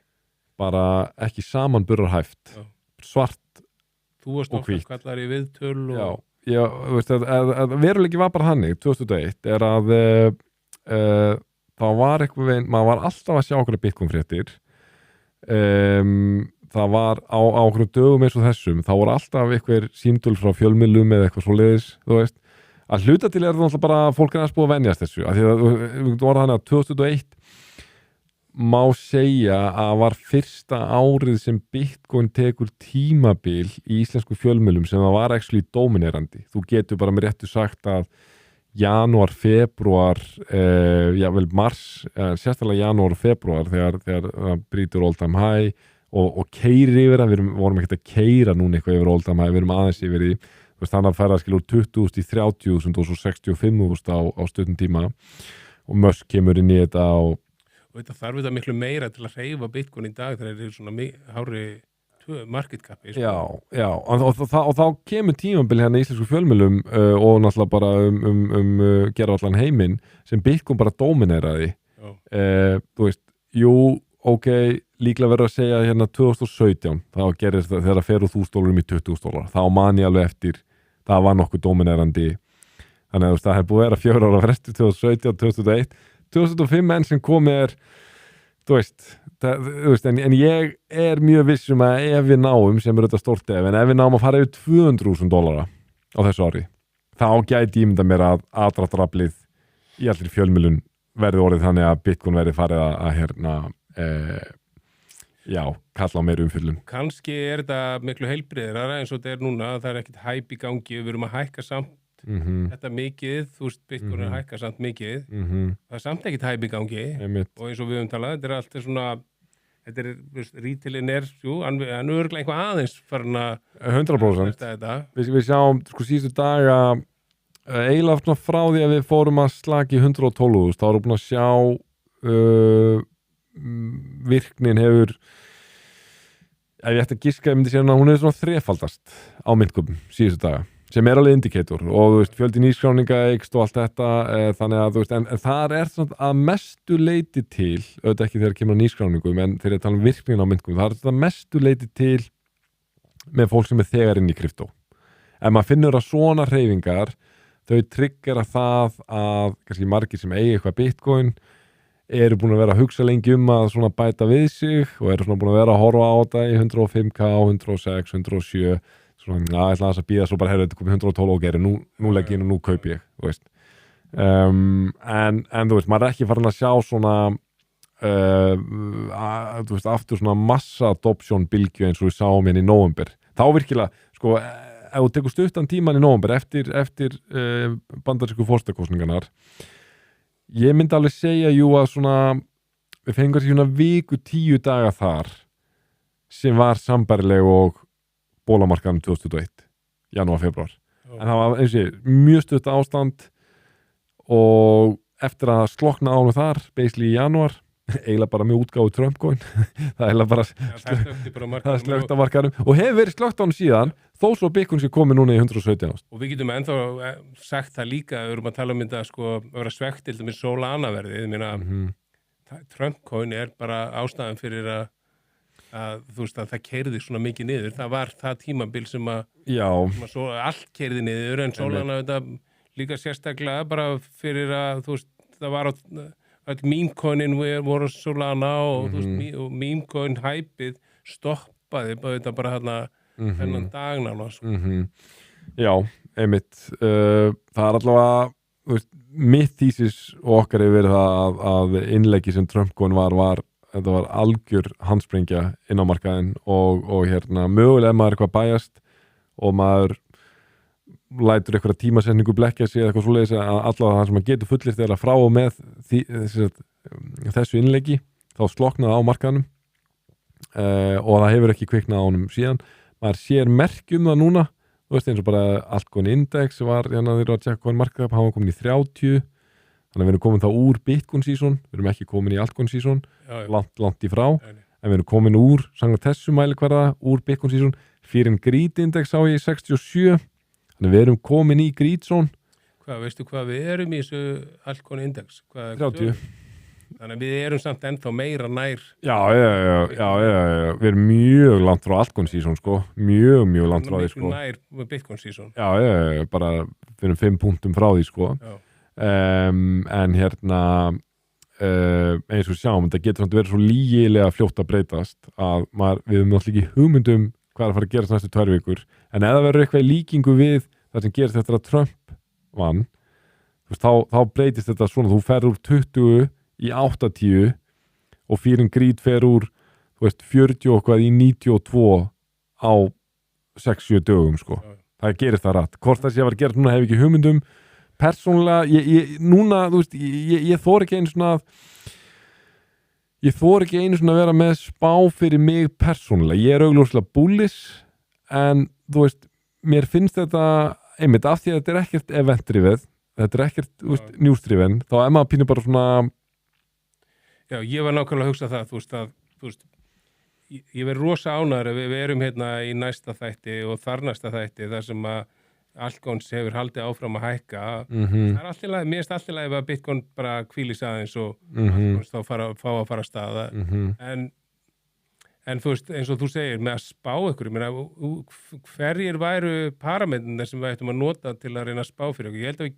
Bara ekki samanburðarhæft, svart þú varst og hvít. Kallar í viðtöl og... Já, þú veist, að veruleiki var bara þannig, 2001, er að þá var eitthvað veginn, maður var alltaf að sjá okkur Bitcoin-fréttir það var á okkur dögum eins og þessum, þá voru alltaf eitthvað símtöl frá fjölmiðlum eða eitthvað svoleiðis, þú veist, að hluta til er það alltaf bara að fólk er aðeins búið að venjast þessu, af því að við vorum þannig að 2001 má segja að var fyrsta árið sem Bitcoin tekur tímabil í íslensku fjölmiðlum sem það var actually dominerandi, þú getur bara með réttu sagt að janúar, februar, vel mars, sérstaklega janúar og februar þegar það brýtur all time high og keyrir yfir það, við vorum ekkert að keyra núna eitthvað yfir all time high, við erum aðeins yfir í, þannig að færa skilur 20.000 í 30.000 og svo 65.000 á stundum tíma og Musk kemur inn í þetta og þetta þarf þetta miklu meira til að hreyfa Bitcoin í dag þegar það er svona hári market capi sko. Já, og þá kemur tímabil hérna í íslensku fjölmiðlum og náttúrulega bara gera allan heiminn sem Bitcoin bara domineraði þú veist, ok, líklega verður að segja hérna 2017, þá gerist það þegar það fer úr $1.000 í $20.000, þá man ég alveg eftir, það var nokkuð dominerandi þannig að það hefur búið að vera 4 ára fresti 2017, 2001 2005 enn sem komið þú veist, en ég er mjög vissum að ef við náum, sem þetta stórt en ef við náum að fara yfir $200.000 á þessu ári, þá gæti ég mynda mér að aðdráttaraflið í allir fjölmiðlun verði orðið þannig að Bitcoin verði farið að já, kalla á meira umfyllum. Kannski þetta miklu heilbriðara eins og þetta núna, það ekkert hæp í gangi, við erum að hækka samt þetta mikið, þú veist, Bitcoin að hækka samt mikið, það samt ekkert hæp í gangi og eins og við höfum talað, þetta allt svona, þetta rítilinn jú, hann örgulega eitthvað aðeins farin að 100%. Við sjáum, sko, síðustu daga eiginlega svona frá því að við fórum að slaki 112, þá erum við búin að sjá virknin hefur ef ég ætti að giska, ég myndi segja að hún hefur svona þrefaldast á myndköpum síðustu daga, sem alveg indikator og þú veist, fjöldi nýskráninga eykst og allt þetta, þannig að þú veist en þar svona að mestu leiti til auðvitað ekki þegar kemur að nýskráningum en þegar ég tala virknin á myndköpum, það þetta mestu leiti til með fólk sem þegar inn í kryptó. Ef maður finnur að svona hreyfingar þau tryggera það að kannski margir sem eigi eitthvað Bitcoin eru búin að vera að hugsa lengi að svona bæta við sig og eru svona búin að vera að horfa á þetta í 105k, 106, 107 svona, ég ætla að býða svo bara þetta komið 112 og geri, nú legg ég og nú kaupi ég, þú veist en þú veist, maður ekki farin að sjá svona þú veist, aftur svona massa adoption bylgju eins og við sáum í nóvember, þá virkilega, sko ef þú tekur stuttan tíman í nóvember eftir bandarísku forsetakosningarnar ég myndi alveg segja að svona við fengum kannski svona viku 10 daga þar sem var sambærileg og bólamarkaðum 2021 janúar, februar en það var eins og mjög stutt ástand og eftir að slokna ánum þar basically í janúar eiginlega bara með útgáfu Trump-coin það eiginlega bara það slögt á markaðum og hefur verið slögt á hann síðan þó svo Bitcoin sé komið núna í 117 ást. Og við getum ennþá sagt það líka, við erum að tala þetta sko, að vera svegt til dæmis Solana-verðið, ég meina Trump-coin bara ástæðan fyrir að þú veist að það keyrði svona mikið niður, það var það tímabil sem allt keyrði niður en Solana þetta líka sérstaklega bara fyrir að þú veist, það var að meme-coinin voru Solana og þú veist, og meme-coin-hæpið stoppaði þetta bara þennan dagna Já, einmitt það allavega veist, mitt þýsis og okkar hefur verið það að innleggi sem Trump-coin var þetta var algjör handsprengja inn á markaðinn og mögulega maður eitthvað bæjast og maður lætur eitthvað tímasetningu blekkja sig eða eitthvað svoleiðis að allavega það sem maður getur fullirt er að frá og með þessu innleggi þá sloknaði á markaðnum og það hefur ekki kviknað á honum síðan maður sér merkjum það núna þú veist eins og bara altcoin index var þegar þeir eru að tjekka coin markup hann var komin í 30 þannig að við erum komin þá úr Bitcoin season við erum ekki komin í altcoin season langt í frá en við erum komin úr samkvæmt þessu mælikvarða úr Bitcoin season fyrir en greed index á ég 67 þannig að við erum komin í greed zone veistu hvað við erum í þessu altcoin index 30 þannig að við erum samt ennþá meira nær já, við erum mjög langt frá altcoin season sko, mjög langt frá því sko nær Bitcoin season bara við erum 5 punktum frá því sko en eins og sjáum, þetta getur verið svo lygilega fljótt að breytast að við höfum náttúrulega ekki hugmyndum hvað að fara að gerast næstu 2 vikur en ef það verður eitthvað í líkingu við það sem gerist eftir að Trump vann þá breytist þetta svona, þú ferð úr 20 í 80 og fyrir en greed fer úr 40 og hvað í 92 á 6-7 dögum sko. Það gerir það rætt. Hvort það sé að vera gert núna hef ekki hugmyndum. Persónulega, núna, þú veist, ég þori ekki einu svona að vera með spá fyrir mig persónulega. Ég augljóslega bullish en þú veist, mér finnst þetta einmitt af því að þetta ekkert event-drifið, þetta ekkert news-driven, þá maður pínir bara svona Já, ég var nákvæmlega að hugsa það, þú veist, ég verið rosa ánæður að við erum hérna í næsta þætti og þarnæsta þætti þar sem að altcoins hefur haldið áfram að hækka. Það allt í lagi, mér finnst allt í lagi að Bitcoin bara hvílis aðeins og altcoins þá fá að fara að staða. En þú veist, eins og þú segir, með að spá ykkur, ég meina, hverjir væru parametrarnir sem við ættum að nota til að reyna að spá fyrir okkur? Ég held að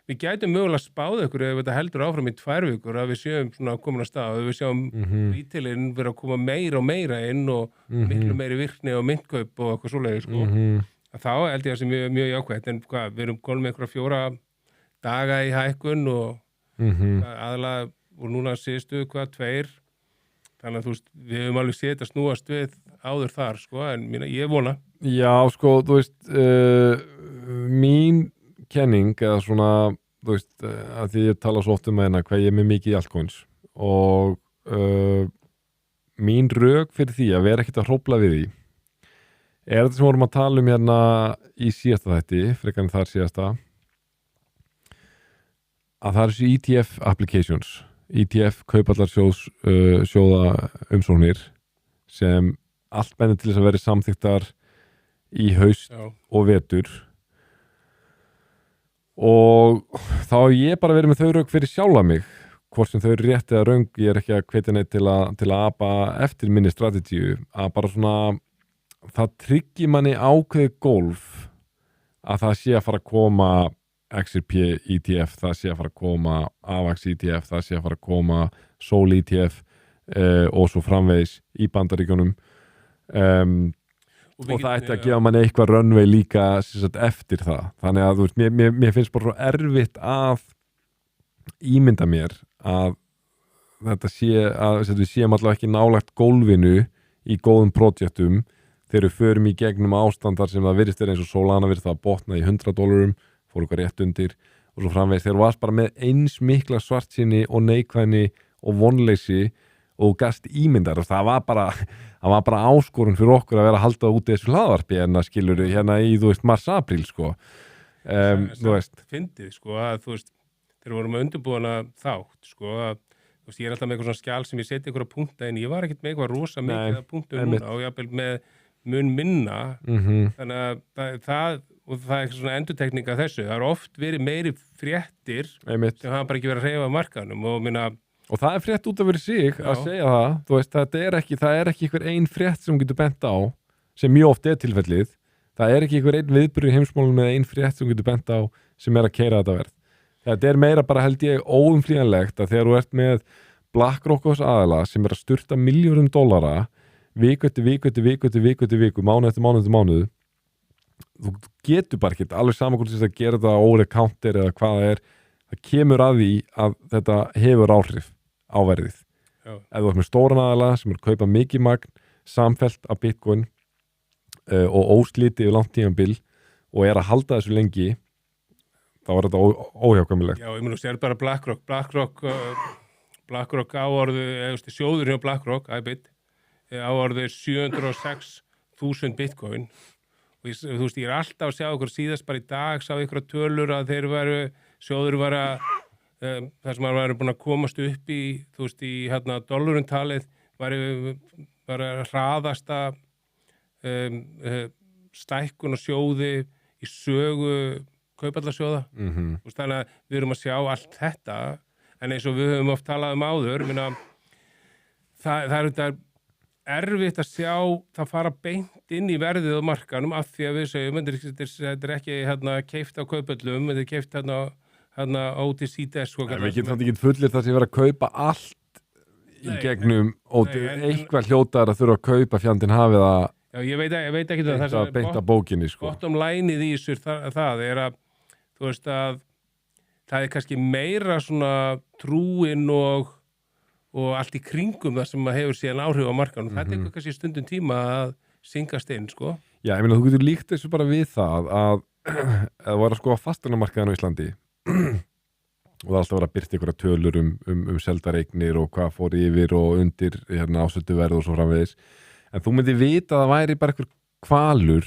við gætum mögulega spáð ykkur ef þetta heldur áfram í 2 vikur að við séum svona komin að stað og við sjáum retailinn vera að koma meira og meira inn og miklu meiri virkni og myntkaup og eitthvað svoleiðis sko. Þá held ég að það sé mjög jákvætt en við erum komin með einhverja 4 daga í hækkun og aðalega og núna síðustu 2 þannig að þú veist, við höfum alveg séð þetta snúast við áður þar, sko, en ég vona. Já, sko, þú veist, mín kenning eða svona, þú veist, að því ég tala svo oft hérna hvað ég með mikið í altcoins og mín rök fyrir því að vera ekkert að hrófla við því þetta sem vorum að tala hérna í síðasta þætti, frekar en þar síðasta að það þessi ETF applications ETF kaupallar sjóða umsóknir sem allt bendir til þess að veri samþyktar í haust og vetur og þá ég bara verið með þau rök fyrir sjálfa mig hvort sem þau eru rétt eða röng ég ekki að hvetja neitt til að apa eftir minni strategíu að bara svona það tryggir manni ákveðið golf að það sé að fara að koma XRP ETF, það sé að fara að koma AVAX ETF, það sé að fara að koma Sol ETF og svo framvegis í Bandaríkjunum og það ætti að gefa manni eitthvað runway líka eftir það þannig að þú veist, mér finnst bara svo erfitt að ímynda mér að þetta sé að við séum allavega ekki nálagt gólfinu í góðum projektum þegar við förum í gegnum ástandar sem það virðist eins og Solana virðist það að botna í $100 fór eitthvað rétt undir og svo framvegis þegar þú varst bara með eins mikla svartsinni og neikvæðni og vonleysi og gast ímyndar og það var bara áskorun fyrir okkur að vera að halda út í þessu hlaðvarpi en að skilur hérna í, þú veist, mars-apríl sko þú veist fyndið sko að þú veist þegar við vorum að undirbúana þátt sko að þú veist ég alltaf með eitthvað svona skjál sem ég seti einhverja punkta en ég var ekkert með eitthvað rosa mikið að punktu núna og jafnvel með mun minna þannig að það er svona endurtekning af þessu það er oft verið meiri fréttir sem hafa bara ekki verið að hreyfa markanum og það er frétt út af verið sig að segja það, þú veist, það er ekki einhver ein frétt sem getur bent á sem mjög oft er tilfellið það er ekki einhver ein viðburður í heimsmálum með ein frétt sem getur bent á sem er að keyra þetta verð þetta er meira bara held ég óumflýjanlegt að þegar þú ert með BlackRock aðala sem er að sturta $milljörðum viku eftir viku mánuð eftir mánuð þú getur bara ekki alveg samankollins að gera þetta over counter eða hvað það er það kemur að því að þetta hefur áhrif á verðið ef þú ert með stóran aðala sem er að kaupa mikið magn samfellt af Bitcoin og óslítið yfir langt tímabil og er að halda þessu lengi þá er þetta óhjákvæmilegt Já, ég mun að sér bara BlackRock áorðu sjóður hjá BlackRock áorðu 706.000 Bitcoin og þú veist, ég er alltaf að sjá okkur síðast bara í dag, sá ykkur að tölur að sjóður var að þar sem maður væri búin að komast upp í, þú veist, í hérna dollaruntalið var að hraðasta stækkun og sjóði í sögu kaupallarsjóða. Þú veist, þannig að við erum að sjá allt þetta, en eins og við höfum oft talað áður, það er þetta erfitt að sjá það fara beint inn í verðið á markanum af því að við segjum, þetta er ekki keypt á kaupöllum, þetta er keypt OTC-desk. Við getum ekki fullir það sem vera að kaupa allt í gegnum eitthvað hljótar að þurfa að kaupa fjandinn hafið að Já, ég veit ekki það er beint að bókinni, sko. Bottom line-ið í þessu það er að þú veist að það er kannski meira svona trúin og allt í kringum það sem hefur síðan áhrif á markanum. Það tekur kannski stundum tíma að syngast inn, sko. Já, ég meina, þú getur líkt þessu bara við það að það var að sko að fasteignamarkaðinn á Íslandi og það alltaf var að birta ykkur tölur seldareignir og hvað fór yfir og undir ásölduverð og svo framvegis. En þú myndi vita að það væri bara einhver hvalur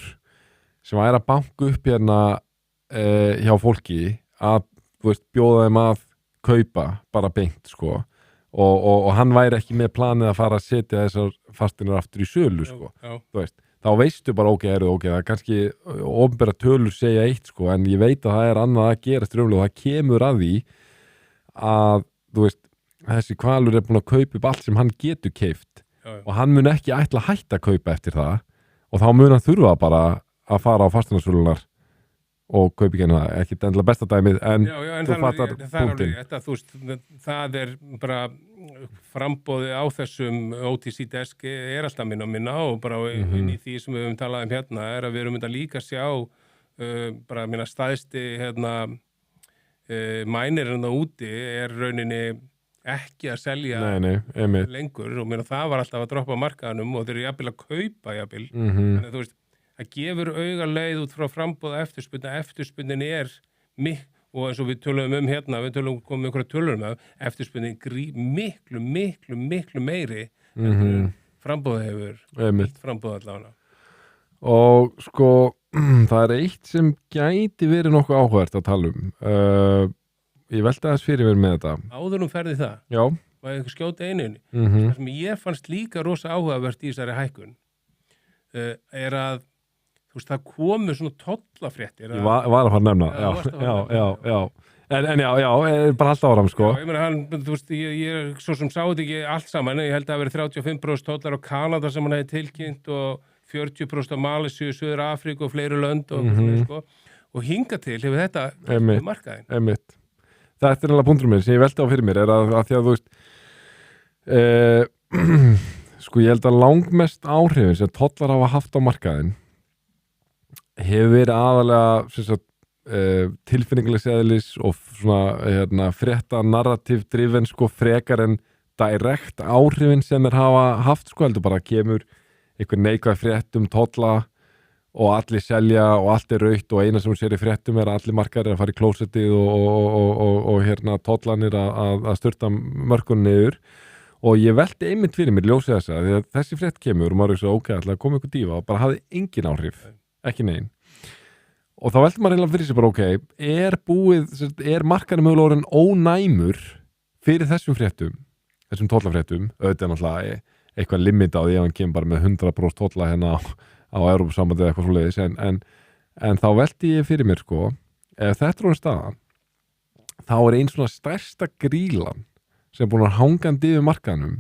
sem væri að banka upp hjá fólki að, þú veist, bjóða þeim að kaupa bara beint, sko. Og hann væri ekki með planið að fara að setja þessar fasteignir aftur í sölu, sko. Þú veist, þá veistu bara ok, það er kannski opinbera tölur segja eitt, sko, en ég veit að það er annað að gerast raunlega og það kemur að því að, þú veist, þessi hvalur er búin að kaupa upp allt sem hann getur keypt og hann mun ekki ætla að hætta að kaupa eftir það og þá mun hann þurfa bara að fara á fasteignasölunar og kaupa ekki henni það, ekki endilega besta dæmið en þú fattar punktinn. Það er bara frambóði á þessum OTC-desk er alltaf minna og bara inn í því sem við höfum talað hérna er að við erum líka að sjá bara stæðsti mænirinn á úti er rauninni ekki að selja lengur og mér það var alltaf að droppa markaðanum og þeir eru jafnvel að kaupa jafnvel. Þannig að þú veist, það gefur auga leið út frá framboða eftirspurnin er og eins og við tölum hérna, við komum einhverja tölum eftirspurnin miklu meiri frambóð hefur, frambóð allavega. Og sko, það er eitt sem gæti verið nokkuð áhugavert að tala ég velti aðeins fyrir mér með þetta. Áður ferði það? Já. Var einhver skjóta eininni? Það sem ég fannst líka rosa áhugavert í þessari hækkun er að þú veist, það komu svona tollafréttir. Ég var að fara að nefna, já. En já, bara alltaf áram, sko. Já, ég meina þú veist, ég svo sem sá þetta ekki allt saman, ég held að það verið 35% tollar á Kanada sem hann hefði tilkynnt og 40% á Malasíu, Suður Afríku og fleiri lönd og hinga til hefur þetta markaðin. Einmitt. Þetta er alveg punktur mér sem ég velti á fyrir mér er að því að þú veist sko ég held að langmest áhrifin sem tollar hafa haft á markaðin hefur verið aðalega tilfinningulegs eðlis og svona frétta narratív driven sko frekar en direkt áhrifin sem þeir hafa haft sko heldur bara kemur einhver neikvæð frétt tolla og allir selja og allt er rautt og eina sem hún sér í fréttum er að allir markaðir að fara í klósettið og tollanir að styrta mörkunum niður og ég velti einmitt fyrir mér ljósið þessa því að þessi frétt kemur og maður er svo alltaf að koma ykkur dífa og bara hafði engin áhrif, ekki negin og þá velti maður eiginlega fyrir sig bara er markaðin mögulega orðinn ónæmur fyrir þessum fréttum, þessum tollafréttum auðvitað náttúrulega eitthvað limit á því að hann kemur bara með 100% tolla hérna á Evrópusambandið eða eitthvað svoleiðis en þá velti ég fyrir mér sko ef þetta er staðan þá er einn svona stærsta grílan sem er búin að hangandi yfir markaðnum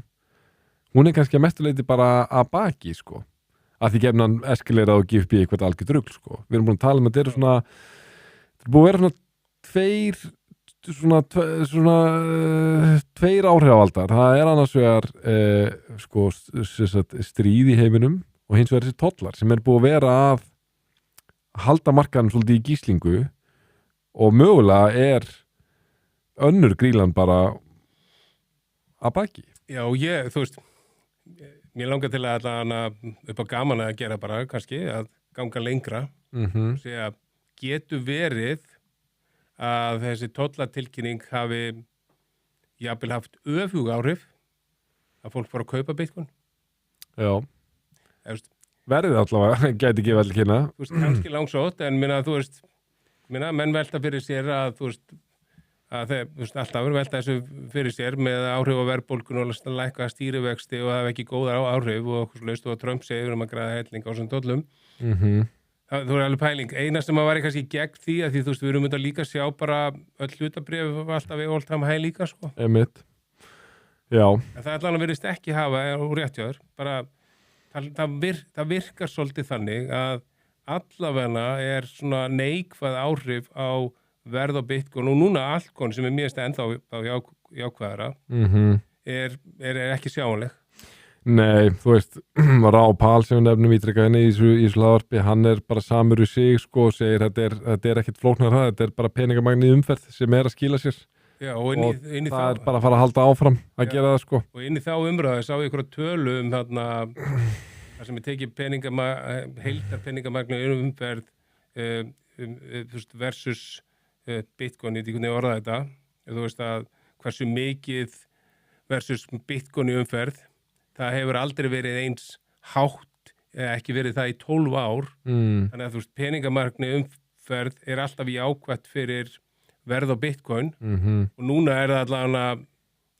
hún er kannski að mestuleiti bara að baki sko að því gefna hann eskileirað og gif upp í eitthvað algjör drugl sko við erum búin að tala þetta er svona þetta er búin að vera tveir áhrifavaldar það er annars vegar sko stríð í heiminum og hins vegar þessi tollar sem er búið að vera að halda markaðanum svolítið í gíslingu og mögulega önnur grílan bara að baki. Já, þú veist, mér langar til að upp á gaman að gera bara kannski að ganga lengra segja, getur verið að þessi tollatilkynning hafi jafnvel haft öfug áhrif að fólk fór að kaupa Bitcoin. Já. Verðið allavega, gæti ekki vel kynna. Þú veist, kannski langsótt, en menn velta fyrir sér að þú veist, alltaf velta þessu fyrir sér með áhrif á verðbólgun og lækka stýrivexti og það hef ekki góðar áhrif og okkur og Trump segir að græða helling á þessum tollum. Það er alveg pæling. Eina sem að væri kannski gegn því að því þú veist, við erum þetta líka að sjá bara öll hlutabréf alltaf við all-time high líka, sko. Einmitt. Já. En það allan virðist ekki hafa og réttjáður, bara það virkar svolítið þannig að allavega svona neikvæð áhrif á verð á Bitcoin og núna altcoin sem mjög ennþá jákvæðara er ekki sjáanleg. Nei, þú veist, Rá Pál sem við nefnum ítrekka henni í þessu hlaðvarpi, hann er bara samur í sig sko og segir þetta er ekkit flóknar það, þetta er bara peningamagn í umferð sem að skila sér. Já, og inn í það er bara að fara að halda áfram að gera það sko. Og inn í þá umræðu sá ég einhverja tölu það sem ég tekið heildar peningamagnu umferð versus Bitcoin, ég veit ekki orða þetta, þú veist að hversu mikið versus Bitcoin í umferð, það hefur aldrei verið eins hátt, ekki verið það í 12 ár, þannig að þú veist peningamagnu umferð er alltaf jákvætt fyrir verð á Bitcoin og núna er það allavega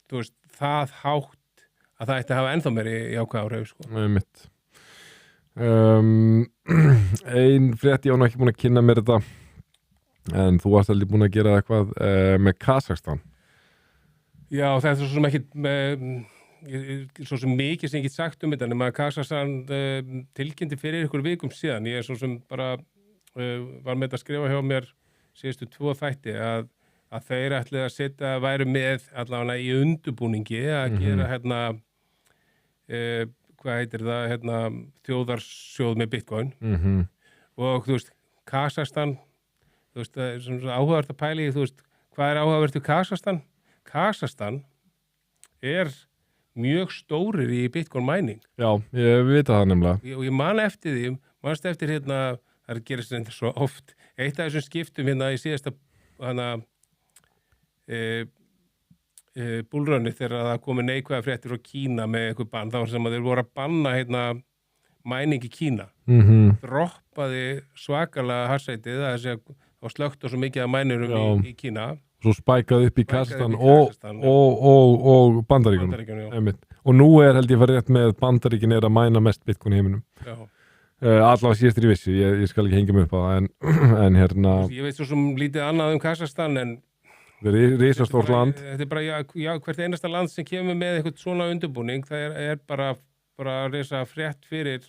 þú veist, það hátt að það ætti að hafa ennþá meiri jákvæð áhrif sko. Mitt ein frétt, ég var ekki búin að kynna mér þetta en þú varst alveg búin að gera eitthvað með Kazakstan. Já, það er svo sem ekki svo sem mikið sem ég get sagt þetta nema að Kazakstan tilkynnti fyrir ykkur vikum síðan, ég svo sem bara var með að skrifa hjá mér síðustu 2 þætti að þeir ætli að væru með allavega í undirbúningi að gera hvað heitir það þjóðarsjóð með Bitcoin og þú veist, Kazakstan þú veist, það er svona áhugavert að pæla í þú veist, hvað er áhugavert í Kazakstan? Kazakstan mjög stórir í Bitcoin mining. Já, ég veit það nefnilega. Og ég man eftir því, manst eftir hérna, það gerist þetta svo oft, eitt af þessum skiptum hérna í síðasta búlrönni þegar það komi neikvæða fréttir frá Kína með eitthvað bann, þá var sem að þeir voru að banna hérna mæning í Kína. Droppaði svakalega harsætið, það var slögt og svo mikið að mænurum í Kína. Svo spækaði upp í Kazakstan og Bandaríkjunum. Og nú held ég farið rétt með Bandaríkin að mæna mest Bitcoin í heiminum. Allavega síðastir í vissi, ég skal ekki hengja mig upp á það, en hérna... Ég veit svo sem lítið annað Kazakstan, en... Það er risastórt land. Þetta bara, hvert einasta land sem kemur með eitthvað svona undirbúning, það er bara risa frétt fyrir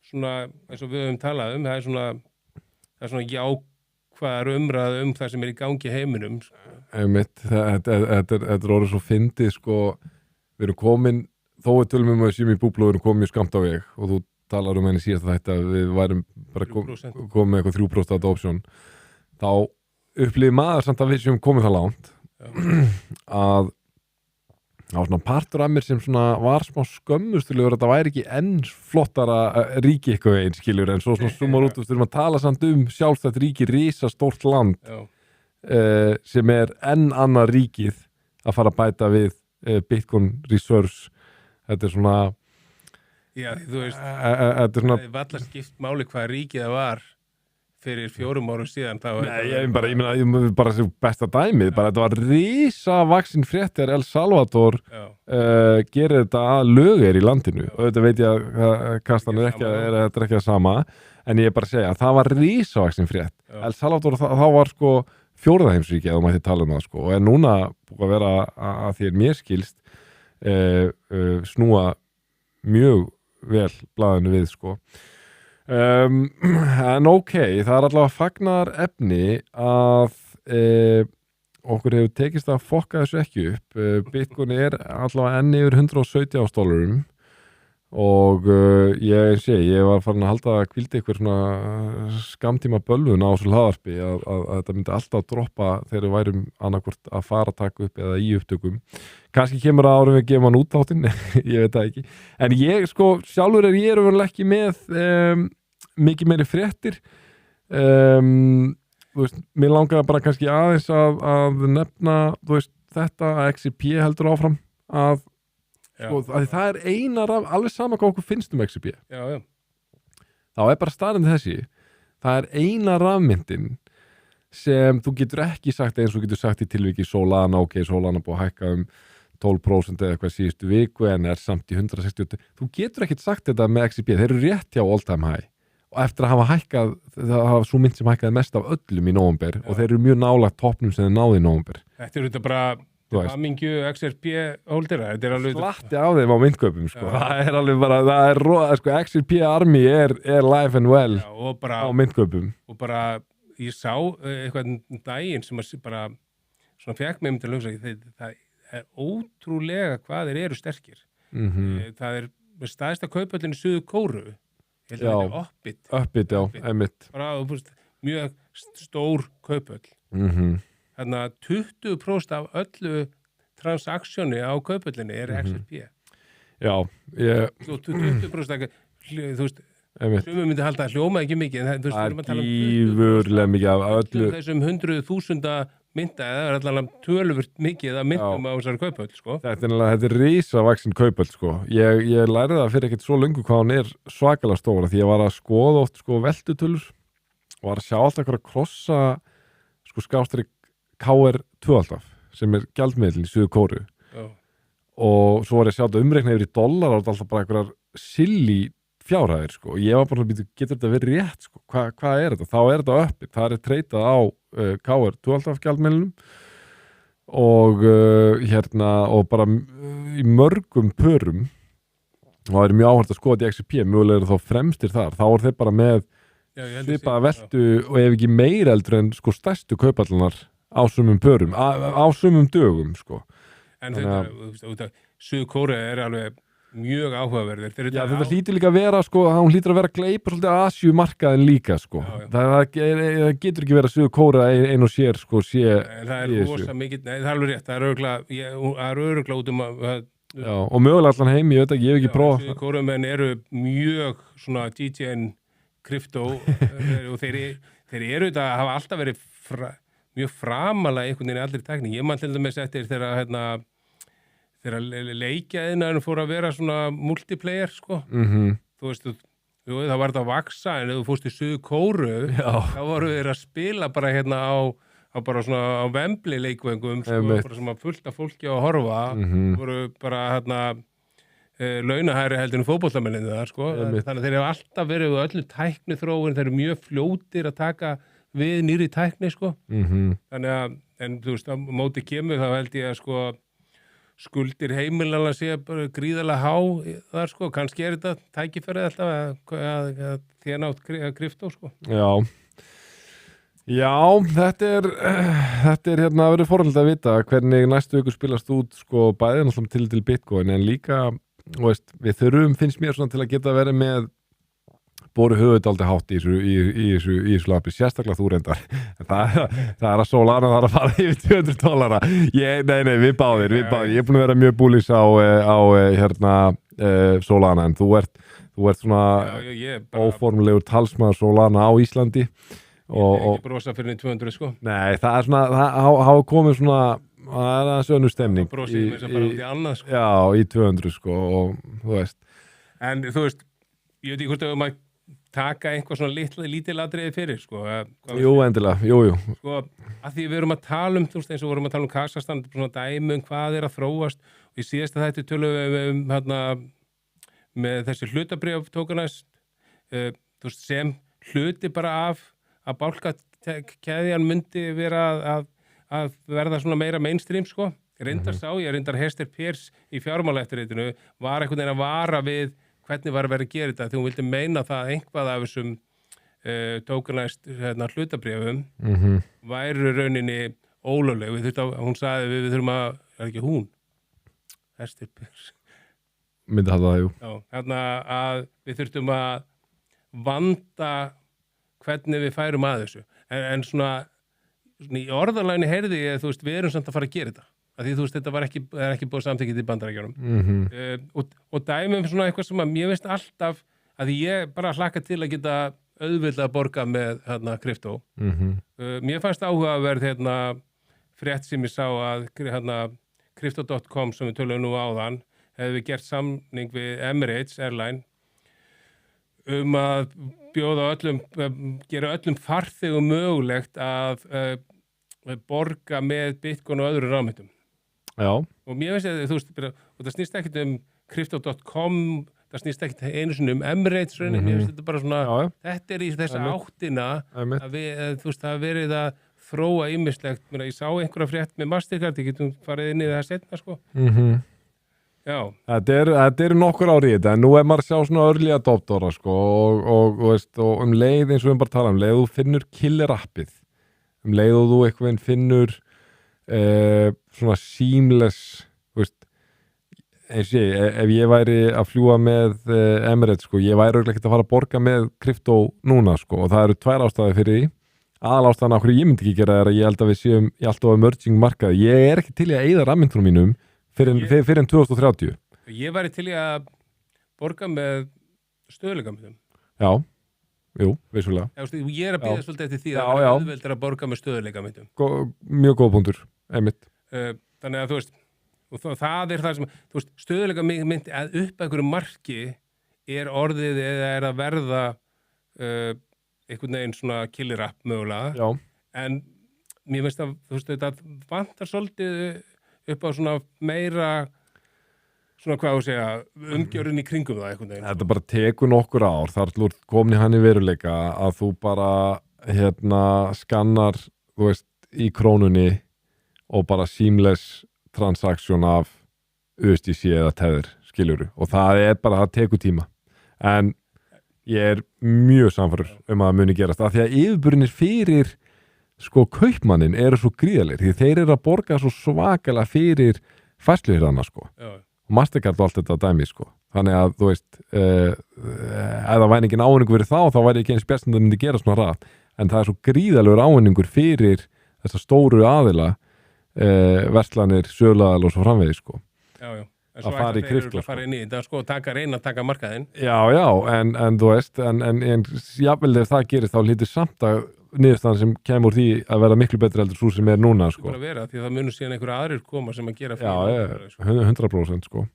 svona, eins og við höfum talað það er svona jákvæðar umræða það sem er í gangi í heiminum. Þetta er orðið svo fyndið, sko, við erum komin, þó við tölum að við séum í búblu, við erum komin mjög skammt á veg, og þú talar henni síðast að þetta, við værum bara komið með eitthvað 3% adoption, þá upplýði maður samt að við séum komið það langt að á svona partur af mér sem svona var smá skömmustulegur að það væri ekki enn flottara ríki eitthvað einn skilur, en svo svona sumar út, við erum að tala samt sjálfstætt ríki, risastórt land sem er enn annað ríkið að fara að bæta við Bitcoin Reserves. Þetta er svona Já, þú veist, það er valla skipt máli hvað ríkið það var fyrir 4 árum síðan. Nei, ég meina bara sem besta dæmið, bara þetta var risavaksin fréttir El Salvador gerir þetta að lögir í landinu og þetta veit ég að kastan þetta er ekki það sama, en ég er bara að segja að það var risavaksin frétt. El Salvador þá var sko 4. heimsríki, þú mætti tala það sko, og er núna búið að vera að því mér skilst snúa mjög vel blaðinu við sko. En ok, það er allavega fagnar efni að okkur hefur tekist að fokka þessu ekki upp. Bitcoin er allavega enn yfir $117 og ég var farin að halda að hvíldi eitthvað svona skamtíma bölvun á þessu hlaðarpi að þetta myndi alltaf droppa þegar við værum annarkvort að fara að taka upp eða í upptökum. Kannski kemur að árum við gefum hann út þáttinn, ég veit það ekki. En ég sko, sjálfur ég verið ekki með mikið meiri fréttir. Þú veist, mér langaði bara kannski aðeins að nefna, þú veist, þetta að XRP heldur áfram að sko, að það er einar af, alveg sama hvað okkur finnst XRP. Já. Þá er bara staðreynd þessi, það er eina rafmyndin sem þú getur ekki sagt eins og getur sagt í tilviki Solana, ok, Solana búið að hækka 12% eða eitthvað síðustu viku en er samt í 160. Þú getur ekkert sagt þetta með XRP, þeir eru rétt hjá all time high og eftir að hafa hækkað, það hafa svo mynd sem hækkaði mest af öllum í nóvember og þeir eru mjög nálægt toppnum sem þeir náðu í nóvember. Þetta eru þetta bara hamingju XRP holdera, þetta er alveg slatti á þeim á myndkaupum sko. Það er alveg bara, sko, XRP Army er live and well á myndkaupum. Og bara, ég sá eitthvað daginn sem bara svona fekk mig til að hugsa, það er ótrúlega hvað þeir eru sterkir. Það er stærsta kaupöllin í Suður Kóreu. Ég held að þetta er Uppbit, já, einmitt. Bara, mjög stór kaupöll. Þannig að 20% af öllu transaksjóni á kaupöllinni er XRP. Já, 20%, þú veist, sumum myndi halda að hljóma ekki mikið, en það er gífurlega mikið af öllu. Þessum 100.000 mynda, það er allavega töluvert mikið að myndum á þessari kaupöll, sko. Þetta er risavaksin kaupöll, sko. Ég lærði það fyrir ekkert svo lengur hvað hún er svakalega stóra, því ég var að skoða oft, sko, veltutölur og var að sjá alltaf eitthvað að krossa, sko, skástrík KR2 alltaf, sem er gjaldmiðlinn í Suður Kóreu. Og svo var ég að sjá þetta umreikna yfir í dollar og alltaf bara einhverjar silly fjárhæðir, sko. Ég var bara að getur þetta verið rétt, sko. Hvað er þetta? Þá er þetta uppið. Það er treytað á KR2 alltaf gjaldmiðlinnum og og bara í mörgum pörum og það er mjög áhægt að skoða í XRP, mögulega þá fremstir þar. Þá er þeir bara með svipaða veltu og ef ekki meira eldur en sko stærstu kaupallunar á sumum pörum, á sumum dögum, sko. En þetta, Suður Kórea er alveg mjög áhugaverðir. Já, þetta hlýtur líka að vera, sko, hún hlýtur að vera að gleypa svolítið Asíu markaðin líka, sko. Já. Það getur ekki verið að Suður Kórea ein og sér, sko, það er rosa mikið, nei, það er alveg rétt, það er örugglega út Já, og mögulega allan heim, ég veit ekki, ég hef ekki prófað. Suður Kóreumenn eru mjög svona DJ-en kryptó og þeir eru þetta, hafa alltaf verið mjög framalega einhvern veginn í allri tækni. Ég man til dæmis eftir þegar leikjaðinaðurinn fór að vera svona multiplayer, sko. Þú veist, það var þetta að vaksa, en ef þú fórst í Suður Kóreu, þá voru þeir að spila bara á bara svona á Wembley leikvöngum, sko, bara sem að fullt af fólki á að horfa, voru bara launahæri heldur en fótboltamenninni þar, sko. Þannig að þeir hafa alltaf verið á öllu tækni þróun, þeir eru mjög fljótir að taka við nýri tækni, sko. Þannig að, en þú veist, á móti kemur, þá held ég að, sko, skuldir heimilanlega sé bara gríðarlega há þar, sko, kannski þetta tækifærið alltaf að þér nátt kryptó, sko. Já, þetta er að vera forhaldið að vita hvernig næstu viku spilast út, sko, bæðið náttúrulega til Bitcoin, en líka, veist, við þurfum, finnst mér svona til að geta verið með boru höfuð aldrei hátt í þessu lapi, sérstaklega þú reyndar. Það að Solana þarf að fara yfir $200. Nei, við báðir. Ég er búin að vera mjög búlis á Solana, en þú ert svona óformlegur talsmaður Solana á Íslandi. Ég er ekki brosa fyrir 200, sko. Nei, það er svona, það hafa komið svona, það er aðeins önnur stemning. Brosið með sem bara út í annað, sko. Já, í 200, sko, og þú veist. En þú veist, ég veit ekki hvort að maður taka einhver svona lítilatriði fyrir, sko. Jú, endilega, jú. Sko, að því við erum að tala um, þú veist, eins og vorum að tala um Kazakstan, svona dæmi hvað að þróast, og í síðasta þætti tölum við með þessi hlutabréf tokenized, þú veist, sem hluti bara af að bálkakeðjan myndi vera að verða svona meira mainstream, sko. Reyndar Hester Pierce í fjármálaeftirritinu var einhvern veginn að vara við hvernig var að vera að gera þetta, því hún vildi meina það að einhvað af þessum tokenized hlutabréfum væru rauninni ólögleg. Hún sagði við þurfum að, er ekki hún? Hester Pierce. Myndi það, jú. Já, að við þurftum að vanda hvernig við færum að þessu. En svona í orðalægni heyrði ég, þú veist, við erum samt að fara að gera þetta. Af því, þú veist, þetta er ekki búið samþykkið í Bandaríkjunum. Og dæmum svona eitthvað sem að mér veist alltaf, að ég bara hlakka til að geta auðvitað að borga með kryptó. Mér fannst áhugaverð frétt sem ég sá að Crypto.com sem við tölum nú áðan, hefði við gert samning við Emirates Airline að gera öllum farþegum mögulegt að borga með Bitcoin og öðru rafmyntum. Já. Og mér veist að, þú veist, og það snýst ekkert um Crypto.com, það snýst ekkert einu sinni um Emirates, mér veist þetta bara svona, þetta er í þessa áttina að þú veist, það verið að þróa ýmislegt, ég sá einhverja frétt með Mastercard, ég getum farið inn í það setna, sko. Já. Þetta eru nokkur ári í þetta, en nú er maður að sjá svona early adoptera, sko, og leið eins og við bara tala leið þú finnur killer appið, leið og þú eitthvað finnur svona seamless, eins og ef ég væri að fljúga með Emirates, sko, ég væri ekki að fara að borga með kryptó núna, sko, og það eru tvær ástæður fyrir því. Aðalástæðan af hverju ég myndi ekki gera það er að ég held að við séum í alltaf emerging markaði. Ég er ekki til í að eyða rafmyntunum mínum fyrir en 2030. Ég væri til í að borga með stöðuleikamyndum. Já, jú, vissulega. Ég er að bíða svolítið eftir því að það er auðveldur að borga með stöðuleikamyndum. Mjög góð punktur, einmitt. Þannig að þú veist, og það er það sem, þú veist, stöðuleikamynd að upp einhverju marki er orðið eða er að verða einhvern veginn svona killer app mögulega. Já. En mér finnst að, þú veist, þetta vantar svolítið upp á svona meira svona hvað að segja, umgjörun í kringum það einhvern veginn. Þetta bara tekur nokkur ár, þar er komin í hann í veruleika að þú bara skannar, þú veist, í krónunni og bara seamless transaction af USDC eða tether, skiljuru. Og það er bara, það tekur tíma. En ég er mjög samfærður að það muni gerast af því að yfirbúrinir fyrir sko kaupmannin eru svo gríðalegir því þeir eru að borga svo svakalega fyrir færsluhyrðana, sko. Já. Og Mastercard og allt þetta dæmi, sko. þannig að þú veist ef það væri engin ávinningur fyrir þá væri ekki eins best en það myndi gera svona rætt en það er svo gríðalegur ávinningur fyrir þessa stóru aðila verslanir, söluaðil og svo framvegis sko. Já, að fara í krypto að fara inn í þetta sko, reyna að taka markaðinn já, en þú veist en jáfnvel ef það gerist þá lítið samt að niðurstaðan sem kemur úr því að vera miklu betri heldur svo sem núna sko. Það vera, því það munur síðan einhverja aðrir koma sem að gera fyrir 100% sko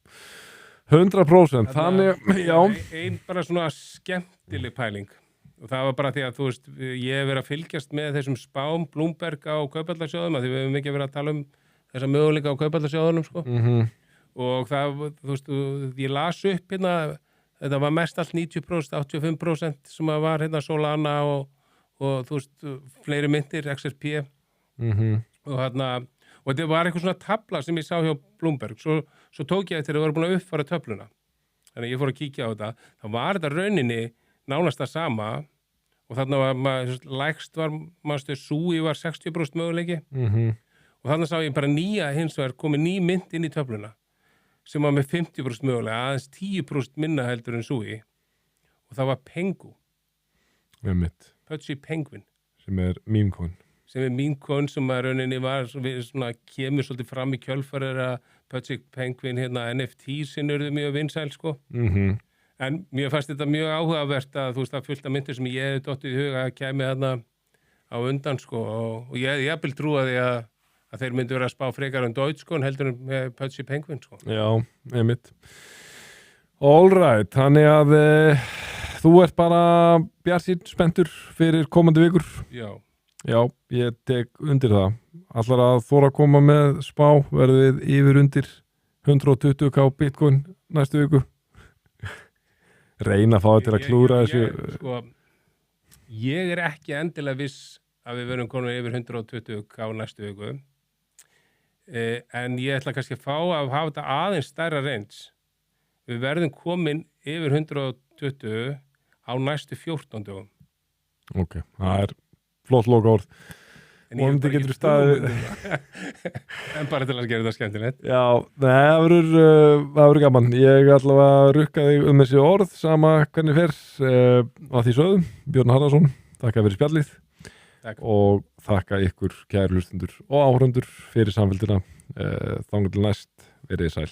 100% þannig, já ein bara svona skemmtileg pæling og það var bara því að þú veist ég hef verið að fylgjast með þessum spám Bloomberg á kauphallarsjóðum að því við hefum ekki verið að tala þessa möguleika á kauphallarsjóðunum sko og það, þú veist, ég las upp hérna, þetta var mest allt 90%, 85% sem að var hérna Solana og þú veist, fleiri myndir, XRP og hérna og þetta var eitthvað svona tabla sem ég sá hjá Bloomberg, svo tók ég þegar ég var búin að uppfara töfluna, þannig að ég fór að kíkja á þetta, þá var þetta rauninni nánast það sama og þarna var lægst var, mannstu, SUI var 60% möguleiki og þarna sá ég bara nýja hins vegar komið ný mynd inn í töfluna sem var með 50% mögulega, aðeins 10% minna heldur en SUI og það var Pengu Pudgy Penguin sem er meme-coin sem að rauninni var svona, kemur svolítið fram í kjölfarið að Pudgy Penguin hérna, NFT-sin urðu mjög vinsæl sko en mér fannst þetta mjög áhugavert að þú veist að fullt af myndir sem ég hef dottið í huga að kæmi þarna á undan sko og ég vil trúa því að þeir myndi vera að spá frekar Dogecoin heldur með Pudgy Penguin sko. Já, einmitt All right, þannig að þú ert bara bjartsýnn spenntur fyrir komandi vikur Já, ég tek undir það allar að þóra að koma með spá verðið yfir undir 120k Bitcoin næstu viku reyna að fá það til að klúra þessu sko, ég er ekki endilega viss að við verum konum yfir 120k næstu viku en ég ætla kannski að fá að hafa þetta aðeins stærra range við verðum komin yfir 120 á næstu 14 dögum Ok, það er flott lokaorð vonandi getur staðið en bara til að gera þetta skemmtilegt Já, það verður gaman ég ætla að rukka þig þessi orð sama hvernig fer að því sögðum, Björn Harðarsson þakka fyrir spjallið Takk. Og þakka ykkur kæru hlustundur og áhorfendur fyrir samfélgina þangað til næst, verið sæl